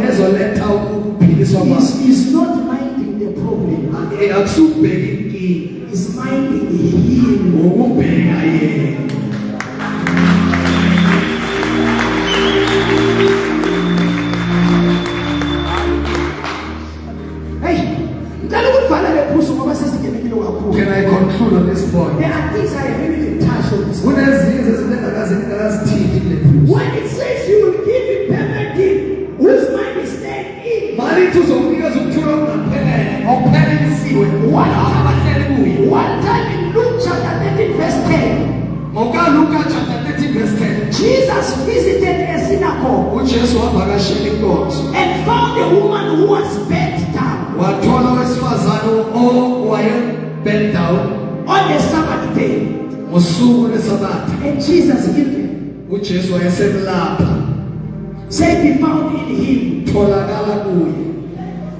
ezoletha ukuphiliswa kwakho? is not minding the problem. Akusubheka inkinga, Is minding the healing. ukubheka yena. Hey, ngicela ukuvala lephuzu ngoba sesingenekile kakhulu. Can I conclude on this point? There are things I haven't even touched on this. Kunezinye zezinto engakazithinti kule phuzu. When it says you will give him perfect gift, whose mind is stayed in. Malithi uzokunikeza ukuthula okungaphelele, okuphelelisiwe. Abahleli kuye. One time in Luke chapter 13 verse 10, NgokaLuka chapter 13 verse 10. Jesus visited a synagogue uJesu wavakashela inkonzo. and found a woman who was bent down Wathola owesifazane owaye bent down on the Sabbath day, ngosuku lweSabatha. and Jesus healed her. uJesu wayesemlapha. Say be found in him. Tholakala kuye.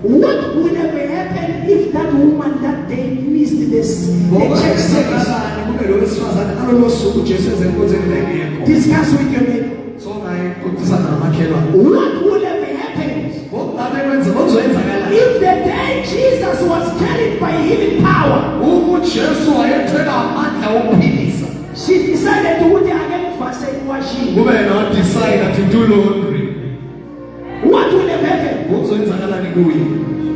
What would have happened if that woman that day missed this the church service? Ngoba kube lo wesifazane alolo suku uJesu ezenkonzweni lengekho. Discuss with your neighbor. So ngayixoxisana namakhelwane. What would have happened Ngoba kwenza okuzwenzakala. if the day Jesus was carried by healing power? uJesu wayethwele amandla ukuphilisa. She decided ukuthi ake ngivase iwashini. Kube yena decide to do laundry. What will have happened? Kuzoyenzakalani kuye?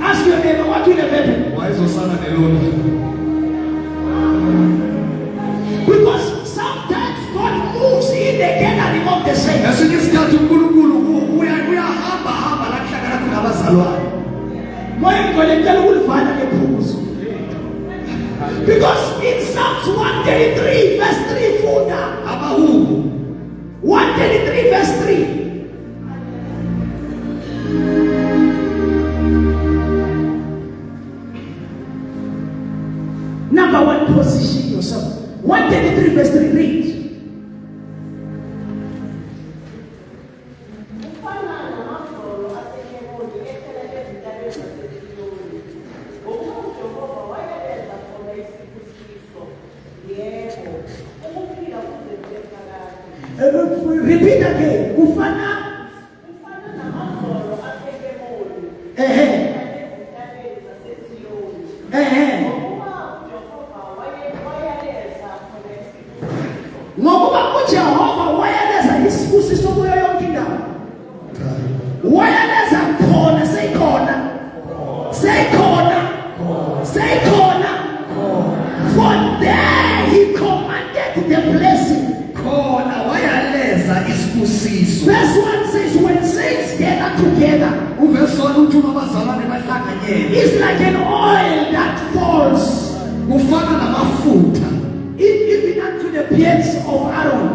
Ask your neighbor, what will have happened? Wayezosala ne-laundry. Because sometimes God moves in the gathering of the saints. Esinye isikhathi uNkulunkulu uyahamba la kuhlangana khona abazalwane. Moya ngicela ngicela ukulivana lephuzu. Because in Psalms 133 verse 3 funda Abahubo 133 verse 3. Number one, position yourself. 133 verse 3, read. Repeat again. Ufana. Ngokuba uJehova wayeleza isibusiso kuyo yonke indawo. Wayeleza khona seyikhona. For there he commanded the blessing. khona wayaleza isibusiso. Verse 1 says when saints gather together, Uvesi 1 uthi uma abazalwane bahlanganyele it's like an oil that falls kufana namafutha even unto the beards of Aaron.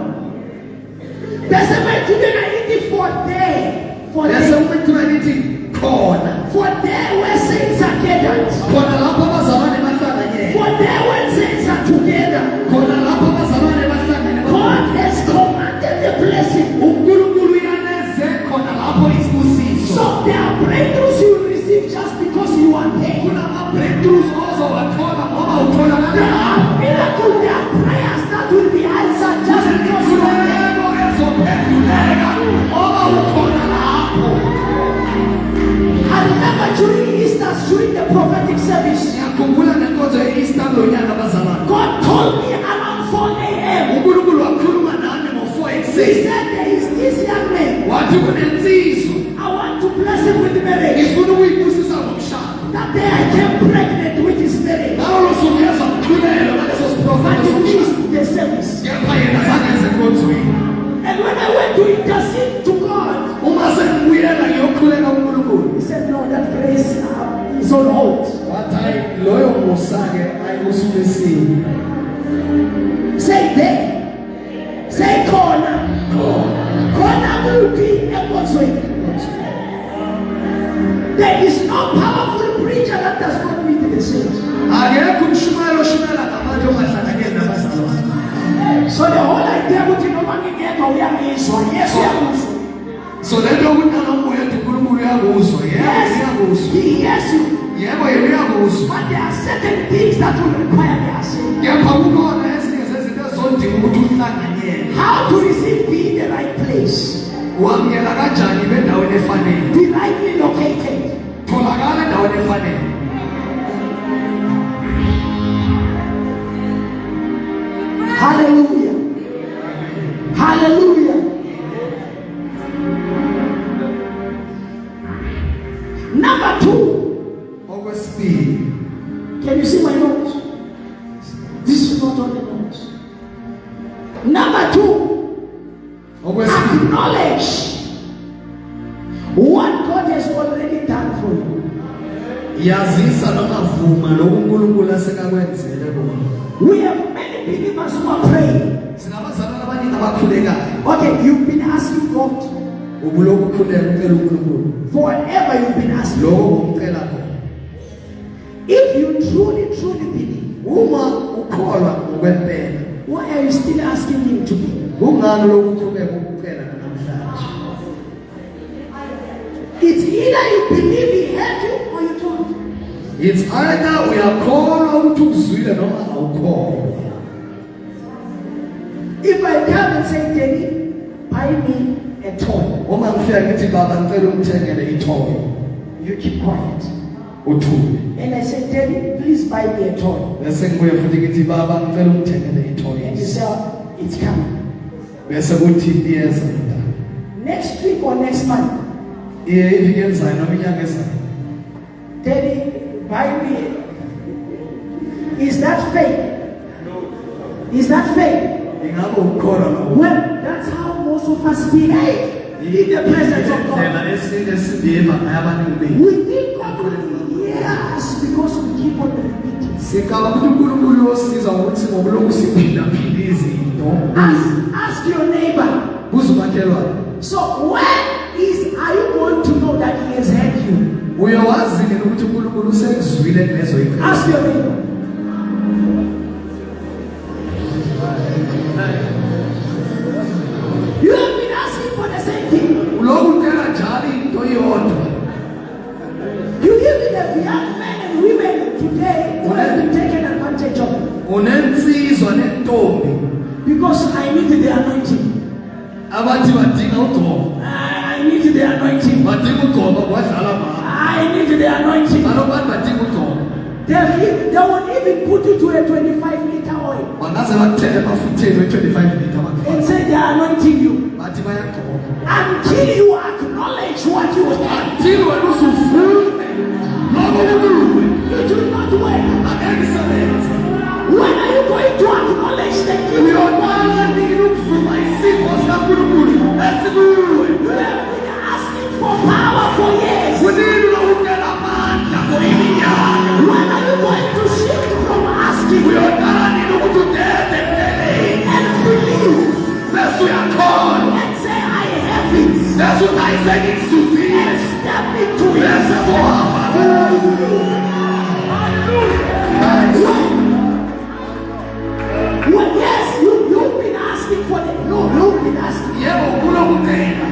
Bese bayithubeka ithi for there bese umethiwa lithi khona where saints are gathered, khona lapho abazalwane bahlanganyele for there when saints are together, khona lapho abazalwane bahlanganyele God has commanded the blessing. uNkulunkulu uyaleze khona lapho isibusiso. So there are breakthroughs you will receive just because you are there. Kuna-breakthroughs ozowathola ngoba utholakala There are miracles, there are prayers that will be answered just because you are there. Ikhuleko ezophenduleka ngoba ukhona lapho. I remember during Easter, during the prophetic service, Ngiyakhumbula nenkonzo ye-Easter lonyaka abazalwane. God told me around 4 a.m. uNkulunkulu wakhuluma nami ngo-4 He ekuseni. said there is this young man. Wathi kunensizwa I want to bless him with marriage. ngifuna ukuyibusisa ngomshado. That day I came pregnant with his marriage. Ngalo suku yeza mkhulelo ngaleso But siprofethi he somshado. missed the service. Kepha yena zange eze enkonzweni. And when I went to intercede to God, Uma sengibuyela ngiyokhuleka uNkulunkulu. he said, no, that grace is on hold. Wathi hayi loyo musa-ke ayikusulisiwe. Say there. Say corner. Corner will be enkonzweni. There is no powerful preacher that does not meet the saints. Akekho umshumayeli oshumayela ngabantu ongahlanganyeli nabazalwane. So the whole idea ukuthi noma ngingekho uyangizwa. Yes, uyakuzwa. So lento yokuthi noma uyedwa uNkulunkulu uyakuzwa. Yebo uyakuzwa. He hears you. Yebo yena uyakuzwa. But there are certain things that will require their sin. Kepha kukhona ezinye zezinto ezizodinga ukuthi uhlanganyele. How to receive, be in the right place. Wamukela kanjani bendaweni efanele? Be rightly located. Tholakala endaweni efanele. Hallelujah. Hallelujah. Number 2. Okwesibili, Can you see my notes? This is not on the notes. Number 2. okwesibili Acknowledge what God has already done for you. yazisa noma vuma lokhu uNkulunkulu asekakwenzele bona. We have many believers who are praying. Sinabazalwane abaningi abakhulekayo. Okay, you've been asking God Ubuloku ukhuleka ucela uNkulunkulu. for whatever you've been asking. Lokho ucela khona. If you truly believe, Uma ukholwa ngokwempela, why are you still asking Him to be? kungani lokhu uqhubeka ukucela namhlanje? It's either you believe He heard you or you don't. It's either uyakholwa ukuthi uzwile noma awukholwa. If I come and say, Daddy, buy me a toy, Uma ngifika ngithi baba ngicela ungithengele ithoyi, you keep quiet. uthule. And I said, Daddy, please buy me a toy. bese ngibuye futhi ngithi baba ngicela ungithengele And he ithoyi said, it's coming. bese kuthi iyeza indaba Next week or next month, iye iviki elizayo noma inyanga ezayo Daddy, buy me. Is that faith? Is that faith? ingabe ukukholwa lokho Well, that's how most of us behave in the presence of God. indlela esingesibiva ngayo abaningi bethu We think God will hear us because we keep on repeating. sicabanga ukuthi uNkulunkulu uyosiza ngokuthi ngokulokhu siphindaphinde izinto Ask your neighbor. buza umakhelwane So are you going to know that He has heard you? uyawazi nini ukuthi uNkulunkulu usekuzwile kulezo iqiniso Ask your neighbor. You have been asking for the same thing. ulokhu ucela njalo into iyodwa You even have young men and women today who have been taken advantage of unensizwa nentombi because I need the anointing. abathi badinga ugqobo I need the anointing. badinga ugqobo kwadlala ma I need the anointing. abantu badinga ugqobo They won't even put you to a 25-liter oil bangaze bakuthele emafutheni we-25 litre and say they are anointing you bathi bayagqoba until you acknowledge what you have. thini wena usufunde lokuluwe It will not work. angekusebenza When are you going to acknowledge the gift of God? uyoqala nini ukuvuma isipho sikankulunkulu esikuwe You have been asking for power for years. kunini ulokucela amandla for iminyaka When are you going to shift from asking uyoqala nini ukuthi udede empeleni and believe bese uyakholwa and say, I have it, bese ungayise ngikuzuzile and step into it? bese zohamba Well, yes, you've been asking for it. No, you've been asking. yebo kulokucela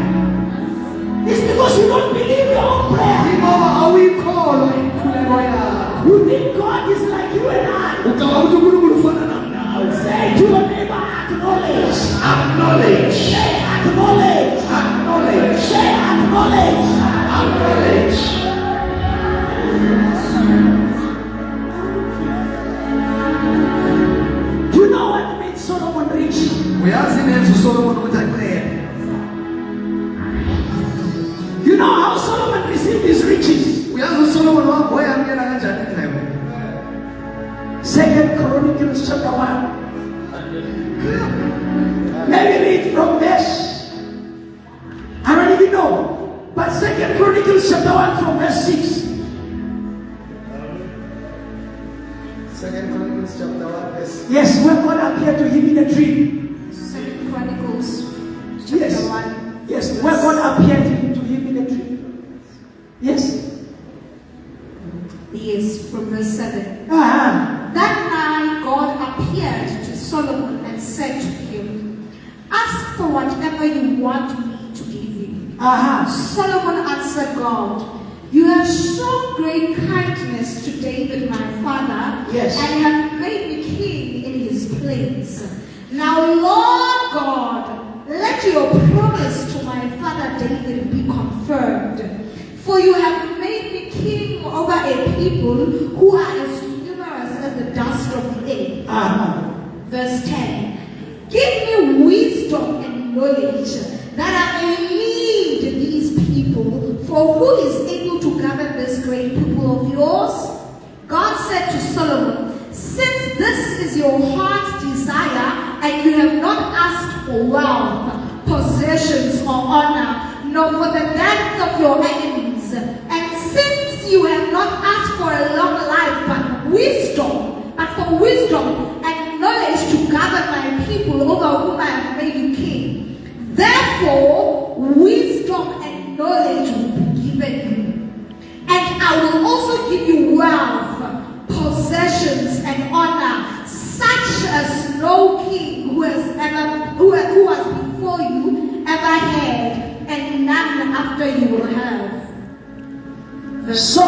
It's because you don't believe your own prayer. ingoba awuyikholwa inkhuleko yakho You think God is like you and I. ucabanga ukuthi unkulunkulu ufana nami nawe Say to your neighbor, acknowledge. acknowledge Say acknowledge. acknowledge Say acknowledge. acknowledge You know what made Solomon rich? uyazi nenza usolomon ukuthi aqede You know how Solomon received his riches? uyazi usolomon wayamkela kanjani indleko 2 Chronicles chapter 1. Maybe read from verse. I don't even know. But 2 Chronicles chapter 1 from verse 6. 2 Chronicles chapter 1 verse Yes, when God appeared to him in a dream. 2 Chronicles chapter Yes. 1. Yes, when God appeared to him in a dream. Yes. Yes, from verse 7. Uh-huh. That night God appeared to Solomon and said to him, ask for whatever you want me to give you. Uh-huh. Solomon answered God, you have shown great kindness to David my father, Yes. and have made me king in his place. Now Lord God, let your promise to my father David be confirmed. For you have made me king over a people who are as numerous as the dust of the earth. Uh-huh. Verse 10. Give me wisdom and knowledge that I may lead these people, for who is able to govern this great people of yours? God said to Solomon, since this is your heart's desire, and you have not asked for wealth, possessions, or honor, nor for the death of your enemies, and since you have not asked for a long life, but for wisdom and knowledge to govern my people over whom I have made you king, therefore wisdom and knowledge will be given you. And I will also give you wealth, possessions, and honor, such as no king who was before you ever had, and none after you will have. So,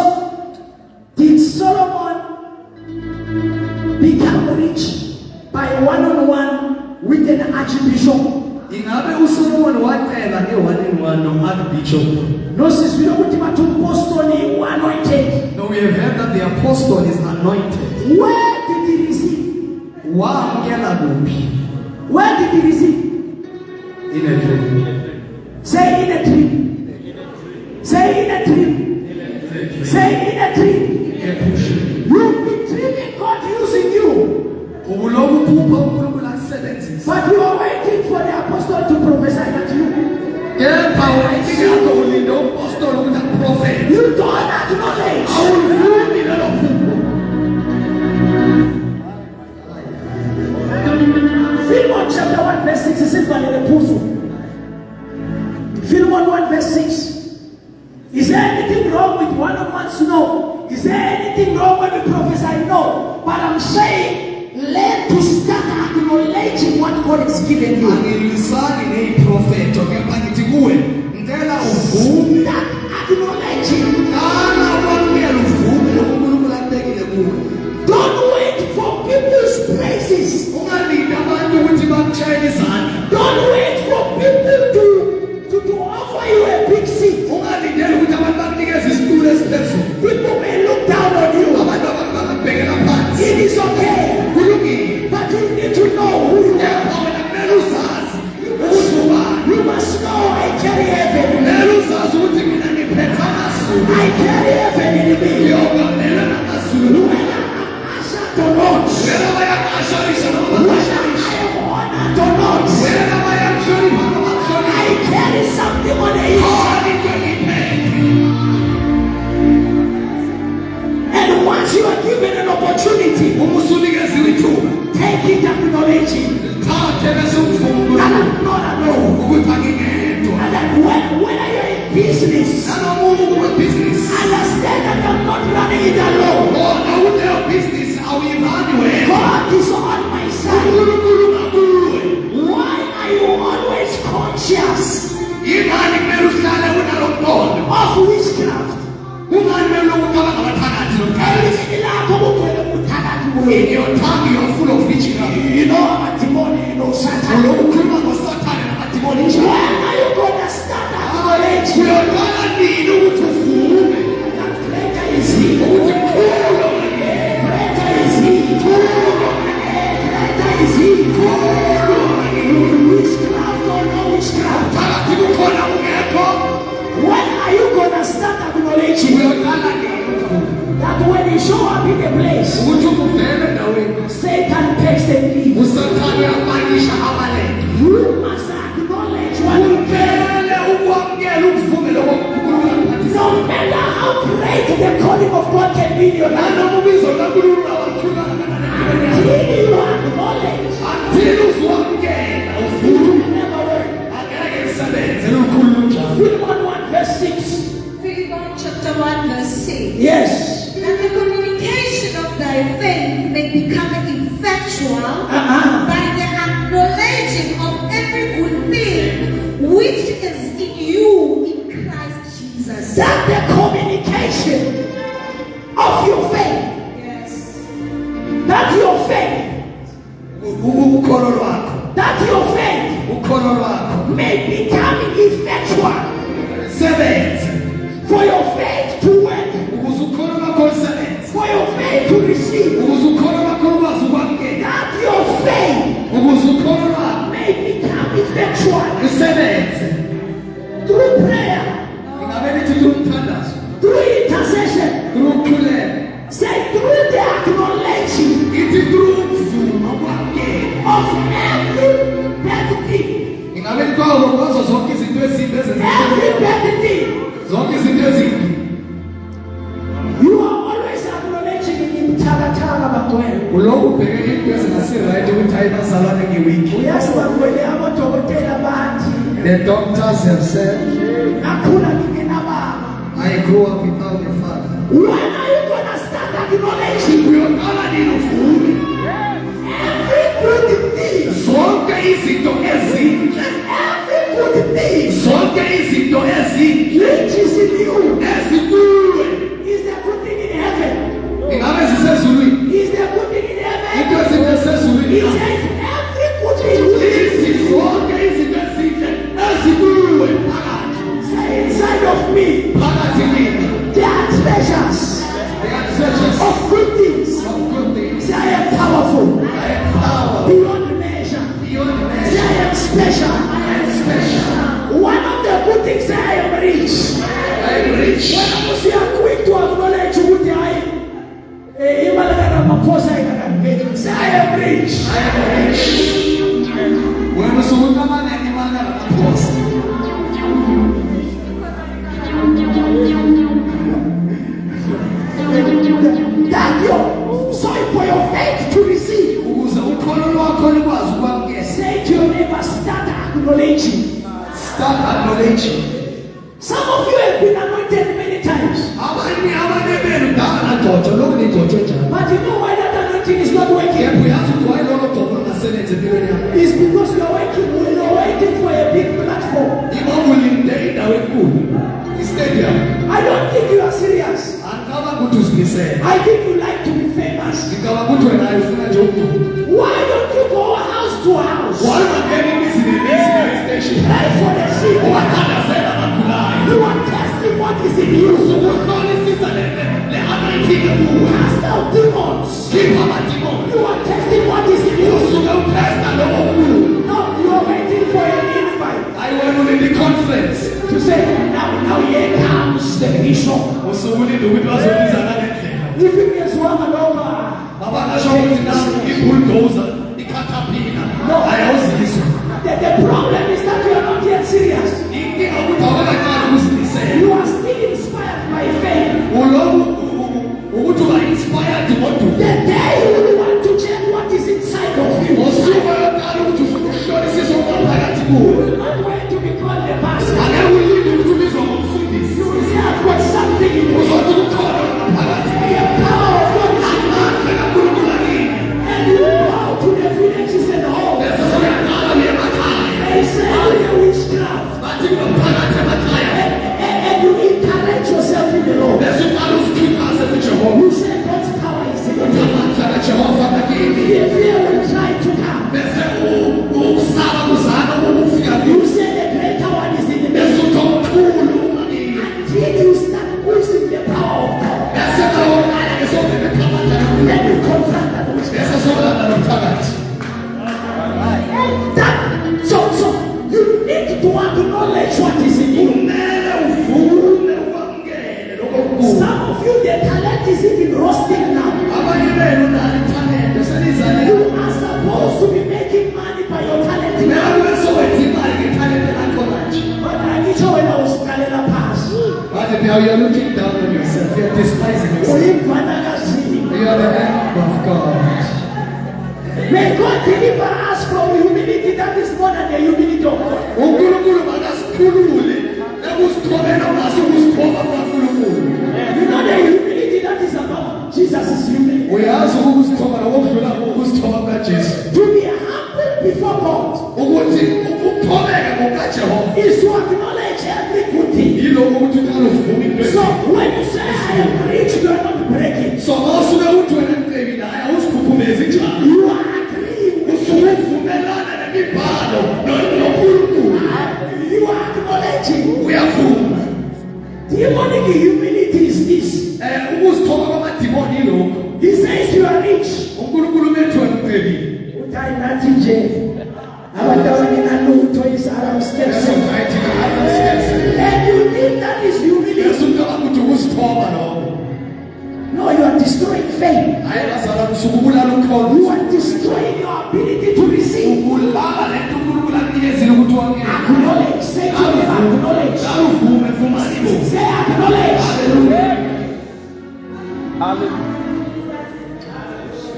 did Solomon become rich by one-on-one with an archbishop? ingabe usolomon wacela nge-1-on-1 no-archbishop No, sis, we don't want to postpone anointed. no have heard that the apostle is anointed. Where did he receive? Wamkela kuphi? Where did he receive? In a dream. Say in a dream. Say in a dream. Say in a dream. You've been dreaming God using you. But you are waiting for the apostle to prophesy to you. You don't acknowledge. Philemon chapter 1 verse 6 is in the apostle. Philemon 1 verse 6. Is there anything wrong with one of us? No. Is there anything wrong when we prophesy? No. But I'm saying, learn to start acknowledging what God has given you. Start acknowledging. Don't wait for people's praises. Don't wait for people to offer you a big seat. People may look down on you. It is okay. But you need to know who you are. You must know I carry heaven. I carry heaven in me. When I'm ushered or not. Whether I am honored or not. I carry something on the inside. And once you are given an opportunity, take it acknowledging that I'm not alone. And that whether you're in business, understand that I'm not running it alone. God is on my side. Why are you always conscious of witchcraft? In your tongue you are full of witchcraft. You know demon, you know Satan. When are you going to start acknowledging that greater is He? Greater is He. Greater is He. Witchcraft or no witchcraft? When are you going to start acknowledging that when you show up in a place, Satan takes and leaves? You must acknowledge what you can. No matter how great the calling of God can be in your life, until you acknowledge, you will never work. Philemon 1 verse 6. Philemon chapter 1 verse 6. Yes. That the communication of thy faith may become effectual by the acknowledging of every good thing which is in you in Christ Jesus. That the communication of your faith. Yes. That your faith. That your faith may become effectual. For your faith to work. For your faith to receive. That your faith may become effectual. Through prayer. Through intercession. Say through the acknowledging of every bad thing. Every bad thing. You are always acknowledging in Talatala Batwell. The doctors have said, I grew up without a father. When are you going to start acknowledging every good thing? Every good thing which is in you is there good thing in heaven? Is there good thing in heaven? He says every good thing say inside of me there are treasures. rich. Wena musiya quick to acknowledge ukuthi hayi imali kaMaphosa ayikangeni. Say I am rich. I am rich. Wena sokuqamana imali kaMaphosa. That your sorry for your faith to receive. Ukuze ukholo lwakho likwazi ukwamukela. Say to your neighbor, start acknowledging. Start acknowledging. Some of you have been anointed many times. Abanye abanebelu dala dojo lokulidojo njalo. But you know why that anointing is not working? Yebo yazi ukuthi why lolo dojo lingasebenzi empilweni yakho. It's because you are waiting for a big platform. Imamulinde indawo enkulu. Istadium. I don't think you are serious. Angicabanga ukuthi uzimisele. I think you like to be famous. Ngicabanga ukuthi wena ufuna nje ukuduka. Why don't you go house to house? Why ungangeni imizi nemizi station? Pray for the sick. Uwathandazela abagulayo. You are testing what is in you. Usukuhlolisisa le-anointing kuwe. Cast out demons. Khipha amadimoni. You are testing what is in you. Usuke uphesta lokho kuwe. No, you are waiting for an invite. Hayi wena ulinde i-conference. To say, now here comes the bishop. Usukulinde ukuthi bazobiza ngale ndlela. If it is one over. Abangasho ukuthi nazi i-bulldozer, i-caterpillar. No. Hayi awuzizwa. The problem is that you are not yet serious. Inkinga ukuthi awukaqali ukuzimisela. You are still inspired by faith. Uloku ukuthi uba-inspired ngodumo. The day you will want to check what is inside of you. Ngosuku yokuqala ukuthi ufuna ukuhlolisisa okungaphakathi You kuwe. will not wait to be called a pastor. Angeke ulinde ukuthi ubizwa ngomfundisi. You will say, I've got something in you. Uzothi ukhona okungaphakathi. The power of God is in you. Amandla kaNkulunkulu akini. And you go to the villages and homes. Bese sewuyaqala uye emakhaya. They say, oh, yeah, witchcraft. Bathi kunomphakathi emakhaya. And you encourage yourself in the Lord. Bese uqala uzikhuthaze kuJehova. You say, God's power is in you. Amandla kaJehova akini. Fear will try to come. Bese ukusaba kuzama ukufika You kuwe. say, the greater one is in the Bese midst. uthi omkhulu akini. Until you start using the power of God. Bese nawo uqala esongena ekhaya. Then you confront that witchcraft. Bese sewulanda nomphakathi. So you need to acknowledge what is in you. Kumele uvume ukwamukele lokho kukuwe. Some of you, the talent is even roasting now. Abanye benu nalo ithalente selizalele. You are supposed to be making money by your talent. Kumele ube sowenza imali ngethalente lakho manje. But I need you when I was telling a pass. But now you're looking down on yourself. You're despising yourself. You are the hand of God. May God deliver us from humility that is more than the humility of God. uNkulunkulu makasikhulule ekusithobela ngaso ukusithoba kwaNkulunkulu. You know the humility that is about Jesus is humility. Uyazi ukusithoba lokudlula ukusithoba kukaJesu. To be humble before God Ukuthi ukuthobeka kukaJehova is to acknowledge every good thing. yilokho ukuthi uqale uvume into So when you say I am rich, you are not breaking. so mawusuke uthi wena mcebile hayi awusikhuphumezi njalo. You are agreeing. Usuke uvumelana nemibhalo noNkulunkulu. You are acknowledging. Uyavuma. Demonic humility is this. Ukusithoba kwamadimoni yilokho. He says you are rich. uNkulunkulu bethu wena mcebile. Uthi nathi nje abantu abangenalutho is and you think that is humility. Usucabanga ukuthi ukusithoba lokho. No, you are destroying faith. Hayi bazala usukubulala ukholo. You are destroying your ability to receive. Ubulala lento uNkulunkulu akunikezile ukuthi wangene. Acknowledge. Say to me, acknowledge. Uvume fumanile. Say acknowledge.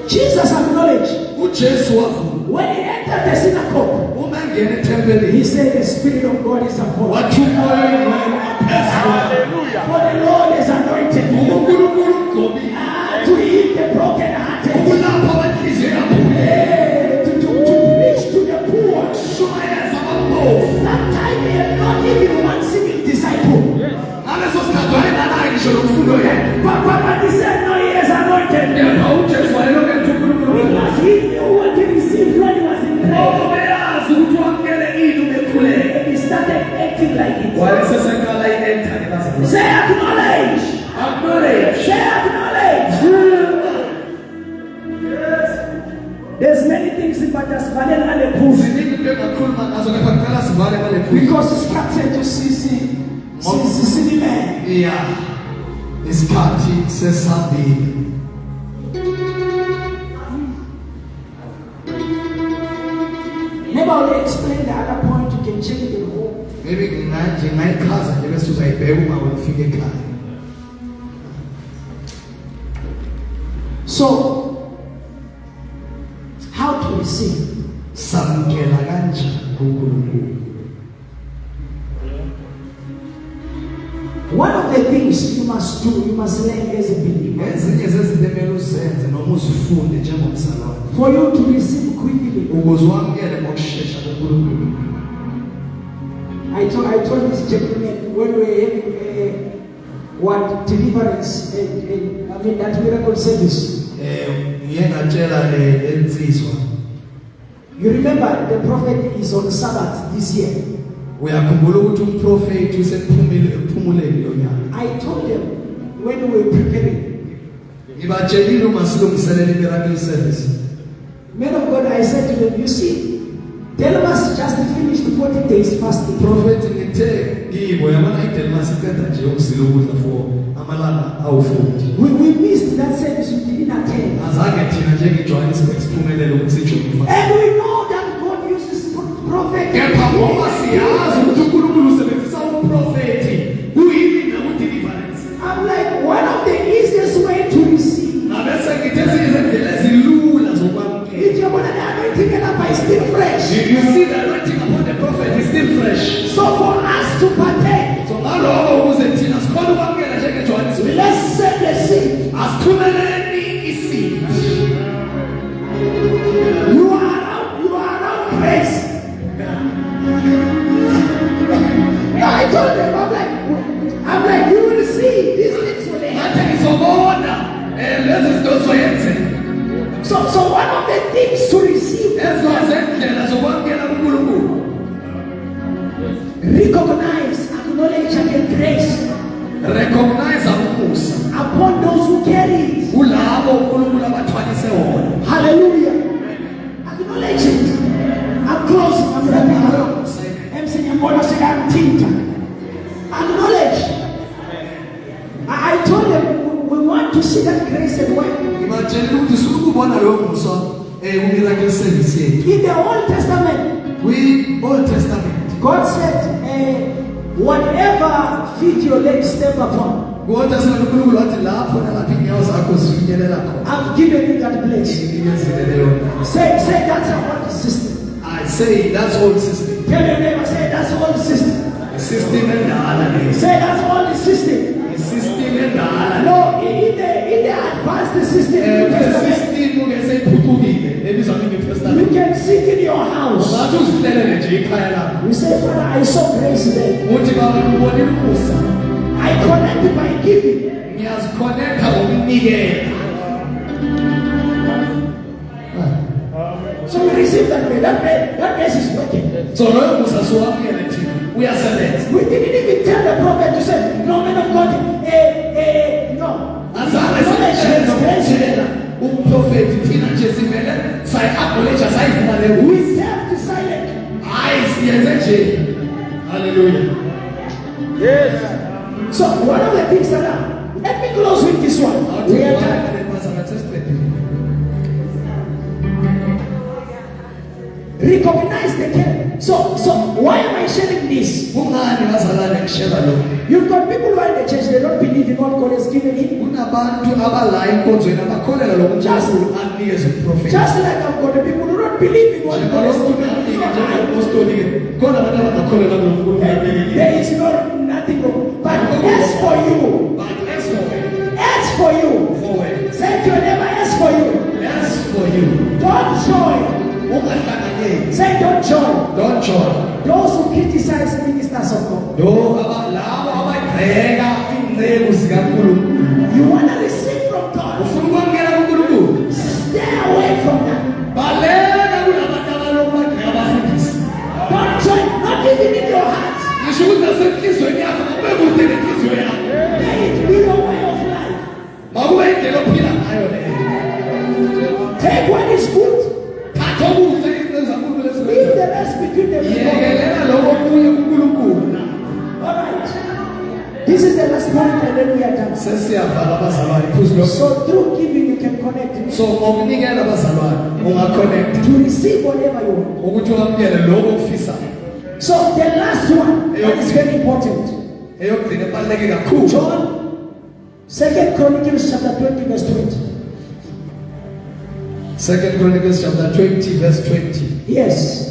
Jesus acknowledged. uJesu wavuma. When he entered the synagogue, Uma engene ethempelini he said, the Spirit of God is upon me. wathi umoya oyingcwele uphezulu. For the Lord is anointed me uNkulunkulu umgcobile to heal the brokenhearted, ukulapha abanhliziyo yabhule. to preach to the poor. Ushayeza abampofu. That time he had not even one single disciple. Ngaleso sikhathi wayenganayo ngisho nomfundo yedwa. But he said, no, he has anointed me. Yena uJesu wayelokhethe uNkulunkulu. Because he knew what he received when he was in prayer. Ubeyazi ukuthi wamukele ini ubekhuleka. And he started acting like it. Wayesesekala i-enter ebazalwane. Say acknowledge. Acknowledge. Say acknowledge. There's many things but as vanilla le proof. Ziningi into engakhuluma ngazo kepha ngicela sivale ngale phupho. Because it's captured to see. Sisibile. Yeah. Isikhathi sesambili. Maybe I'll explain the other point. You can check it at home. Maybe ngingayikhaza nje bese uzayibheka uma ufika ekhaya. So, how to receive? Samukela kanjani kuNkulunkulu? One of the things you must do, you must learn as a believer. Ezinye zezinto emele uzenze noma uzifunde njengomzalwane. For you to receive quickly. Ukuze wamukele ngokusheshsha kuNkulunkulu. I told this gentleman when we were having what deliverance and I mean that miracle service. You remember the prophet is on Sabbath this year. I told them when we were preparing. Men of God, I said to them, you see, Delmas just finished 40 days fasting. We missed that service, we didn't attend. And we know that God uses prophet. I'm like, one of the easiest way to receive. If you're going to anointing up, is still fresh. You see the anointing upon the prophet is still fresh. So for us to partake, let's set the seed. You are around grace. I told them, I'm like, you will see these things will happen. So one of the things to receive, recognize, acknowledge, and grace. Recognize upon those who carry it. Hallelujah. Acknowledge it. I'm closing. I'm wrapping up. I'm saying I'm going to say I'm teacher. Acknowledge. I told them we want to see that grace and work. In the Old Testament, God said, whatever feet your legs step upon, I've given you that place. Say that's an old system. I say that's old system. Tell your neighbor, say that's old system. System and say that's old system. System and no, in the advanced system, you can sit in your house. You say, Father, I saw grace there. I connected by giving. So we receive that grace. That grace is working. We are select. We didn't even tell the prophet to say, no man of God, no. We serve the silent. Hallelujah. Yes. So one of the things that let me close with this one. We are done. Recognize the care. So why am I sharing this? You've got people who are in the church, they don't believe in what God has given him. Just like I've got the people who don't believe in what God has given him. There is nothing wrong. But as for you, say to your neighbor, as for you, don't join. Say don't join. Those who criticize ministers of God. You want to receive from God. Stay away from that. Don't join. Not even in your heart. May it be your way of life. Take what is good. Leave the rest between them. Alright. sesiyavala abazalwane iphuzu lo. So through giving you can connect. So ngokunikela abazalwane ungaconnect To receive whatever you want. ukuthi ungamukele lokho okufisayo. So the last one that is very important. Eyokugcina ebaluleke kakhulu. John, 2 Chronicles chapter 20 verse 20. 2 Chronicles chapter 20 verse 20. Yes.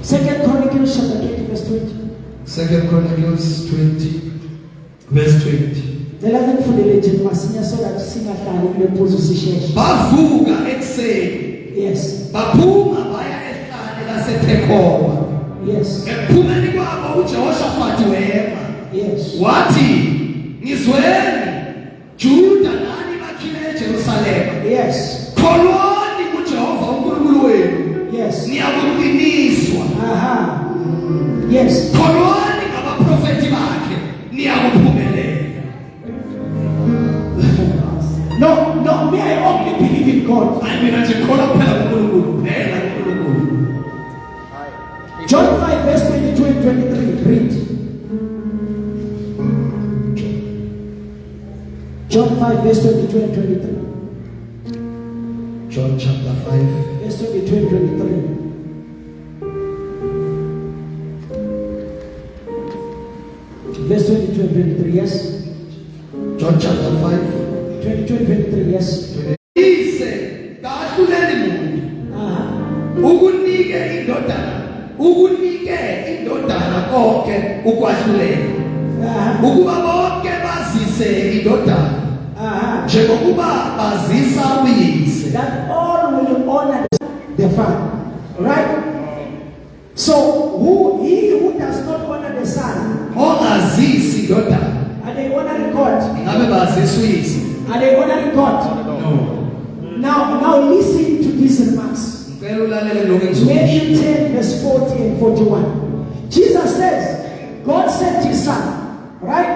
Second Chronicles chapter 20 verse 20. 2 Chronicles 20 verse 20. Tell them for the legend masinya so that singahlali kule phuzu sisheshe. Bavuka ekseni. Yes. Baphuma baya ehlane laseTekowa. Yes. Ephumeni kwabo uJehoshaphat wema. Yes. Wathi ngizweni Juda nani bakhile eJerusalema. Yes. Kholwani kuJehova uNkulunkulu wenu. Yes. Niyakuqiniswa. Aha. Yes. Kholwani ngabaprofeti bakhe niyakuphumelela. No, me I only believe in God. Mina nje khona kuphela kuNkulunkulu, phela kuNkulunkulu. John 5 verse 22 and 23. Read. John 5 verse 22 and 23. John chapter 5 Verse 22 and 23. Verse 22 and 23, yes. John chapter 5 22 and 23, yes. ise kahluleli muntu Uh-huh. ukunike indodana konke ukwahlulela Uh-huh. ukuba bonke bazise indodana Uh-huh. njengokuba bazisa uyise. That all will honor the Father. Right? So he who does not honor the Son, Ongazisi indodana are they honoring God? ingabe bazisa uyise? Are they honoring God? No. Now listen to these remarks. Ngicela ulalele lokho engizokho. Matthew 10 verse 40 and 41. Jesus says, God sent his Son. Right?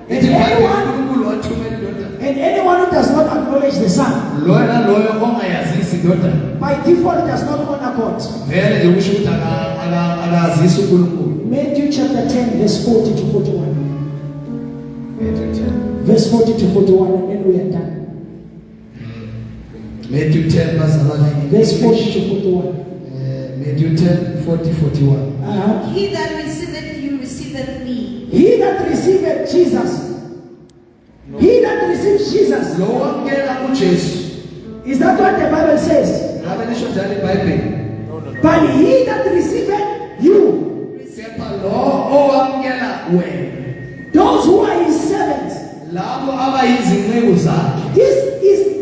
And anyone uNkulunkulu wathumela indodana. And anyone who does not acknowledge the Son, Loyo ongayazisi indodana by default does not honor God. vele nje kusho ukuthi akazisi uNkulunkulu. Matthew chapter 10, verse 40 to 41. Verse 40 to 41, and then we are done. Matthew 10 bazalwane. Verse 40 to 41. Matthew 10 40 41. Uh-huh. He that receiveth you receiveth me. He that receiveth Jesus, he that receives Jesus, Lo wamkela uJesu. is that what the Bible says? Ngabe lisho njalo iBhayibheli. But he that receiveth you, Kepha lo owamkela wena. those who are his servants. Labo abayizinceku zakhe.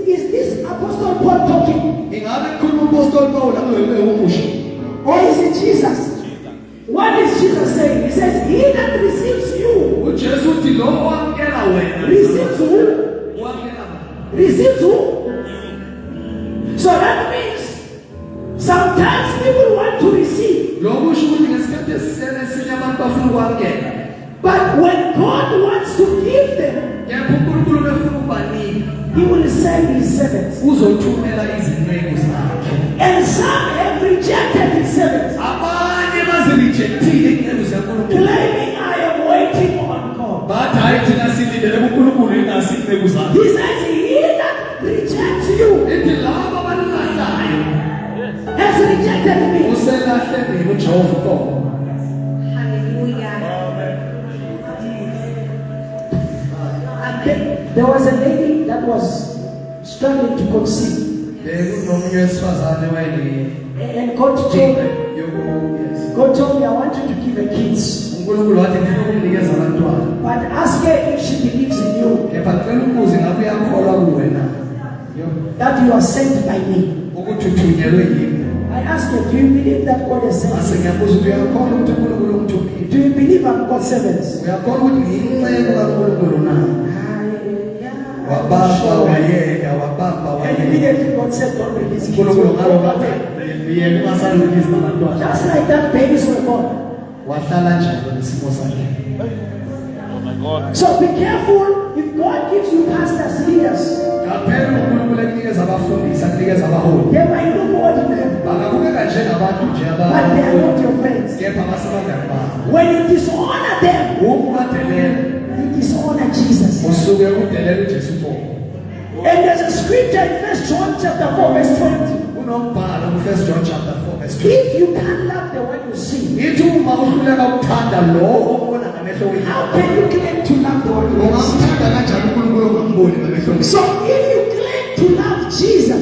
Is this Apostle Paul talking? Ingabe khuluma uPostoli Paul abewe umusho. Or is it Jesus? What is Jesus saying? He says, he that receives you, uJesu uthi lo owamkela wena. receives who? Wamkela wena. Receives who? So that means sometimes people want to receive. Lo kusho ukuthi ngesikhathi esisele sinye abantu bafuna ukwamkela. But when God wants to give them, Kepha uNkulunkulu befuna ukubanika. he will send his servants. Uzothumela izinceku zakhe. And some have rejected his servants, Abanye bazirejectile inceku zikaNkulunkulu. claiming I am waiting on God. Bathi hayi thina silindele kuNkulunkulu ingasi inceku zakhe. He says, he that rejects you Ithi labo abalahlayo has rejected me. uselahle mina uJehova uqobo. Hallelujah. There was a lady that was struggling to conceive. Bekunomunye wesifazane wayene And God told me, I want you to give her kids. uNkulunkulu wathi ngifuna ukumnikeza abantwana. But ask her if she believes in you, Kepha ngicela ukubuze ngabe uyakholwa kuwe na? that you are sent by me. Ukuthi uthunyelwe yimi. I asked her, do you believe that God has sent Mase you? ngiyabuza ukuthi uyakholwa ukuthi uNkulunkulu ungithumile? Do you believe I'm God's servants? Uyakholwa ukuthi ngiyinceku kaNkulunkulu na? Wabamba wayeka, wabamba And wayeka. immediately God said, don't release kids. uNkulunkulu ngalo bathi yena ungasalungisi nabantwana. Just like that, babies were born. Wahlala njalo nesimo sakhe. So be careful if God gives you pastors, leaders. Ngaphela uNkulunkulu ekunikeza abafundisi akunikeza abaholi. They might look ordinary, Bangabukeka njengabantu nje but they are not your friends. kepha basebangani bakho. When you dishonor them, Ukubadelela you dishonor Jesus. usuke udelela uJesu pho. And there's a scripture in 1 John chapter 4 verse 20. Unombhalo ku1 John chapter 4 verse 2. If you can't love the one you see, Ithi uma uhluleka ukuthanda lo obona ngamehlo wethu. how can you claim to love the one you see? Ungamthanda kanjani uNkulunkulu ongamboni ngamehlo wethu? So if you claim to love Jesus,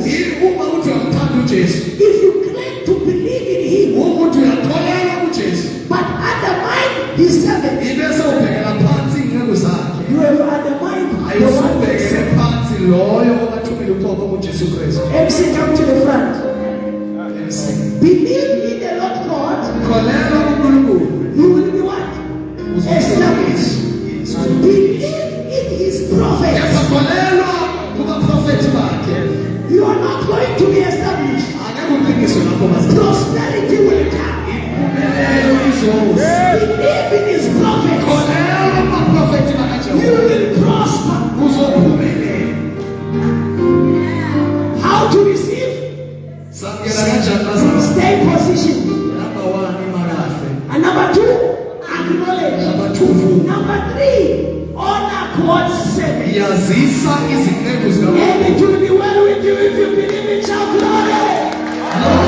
Uma uthi uyamthanda uJesu, if you claim to believe in him, ukuthi uyakholelwa kuJesu, but undermine his servant, ibese ubhekela phansi inceku zakhe. you have undermined the one who Ayusubhekele sent. phansi loyo obathumile uqobo kuJesu Kristu. MC, come to the front. Believe in the Lord God, Kholelwa kuNkulunkulu. you will be what? Established. Believe in his prophets. Kholelwa kubaprofethi bakhe. You are not going to be established. Angeke ubhekiswe lapho manje. Prosperity will come. Impumelelo izoza. Believe in his prophets. Kholelwa kubaprofethi You bakaJehova. will prosper. Uzophumelela. How to receive? Samukela kanjani bazalwane? Stay positioned. Number 1 imalahle. And number 2, acknowledge. Number 2 Number 3, honor God's servant. yazisa izinceku zikaNkulunkulu. And it will be well with you if you believe in shout glory.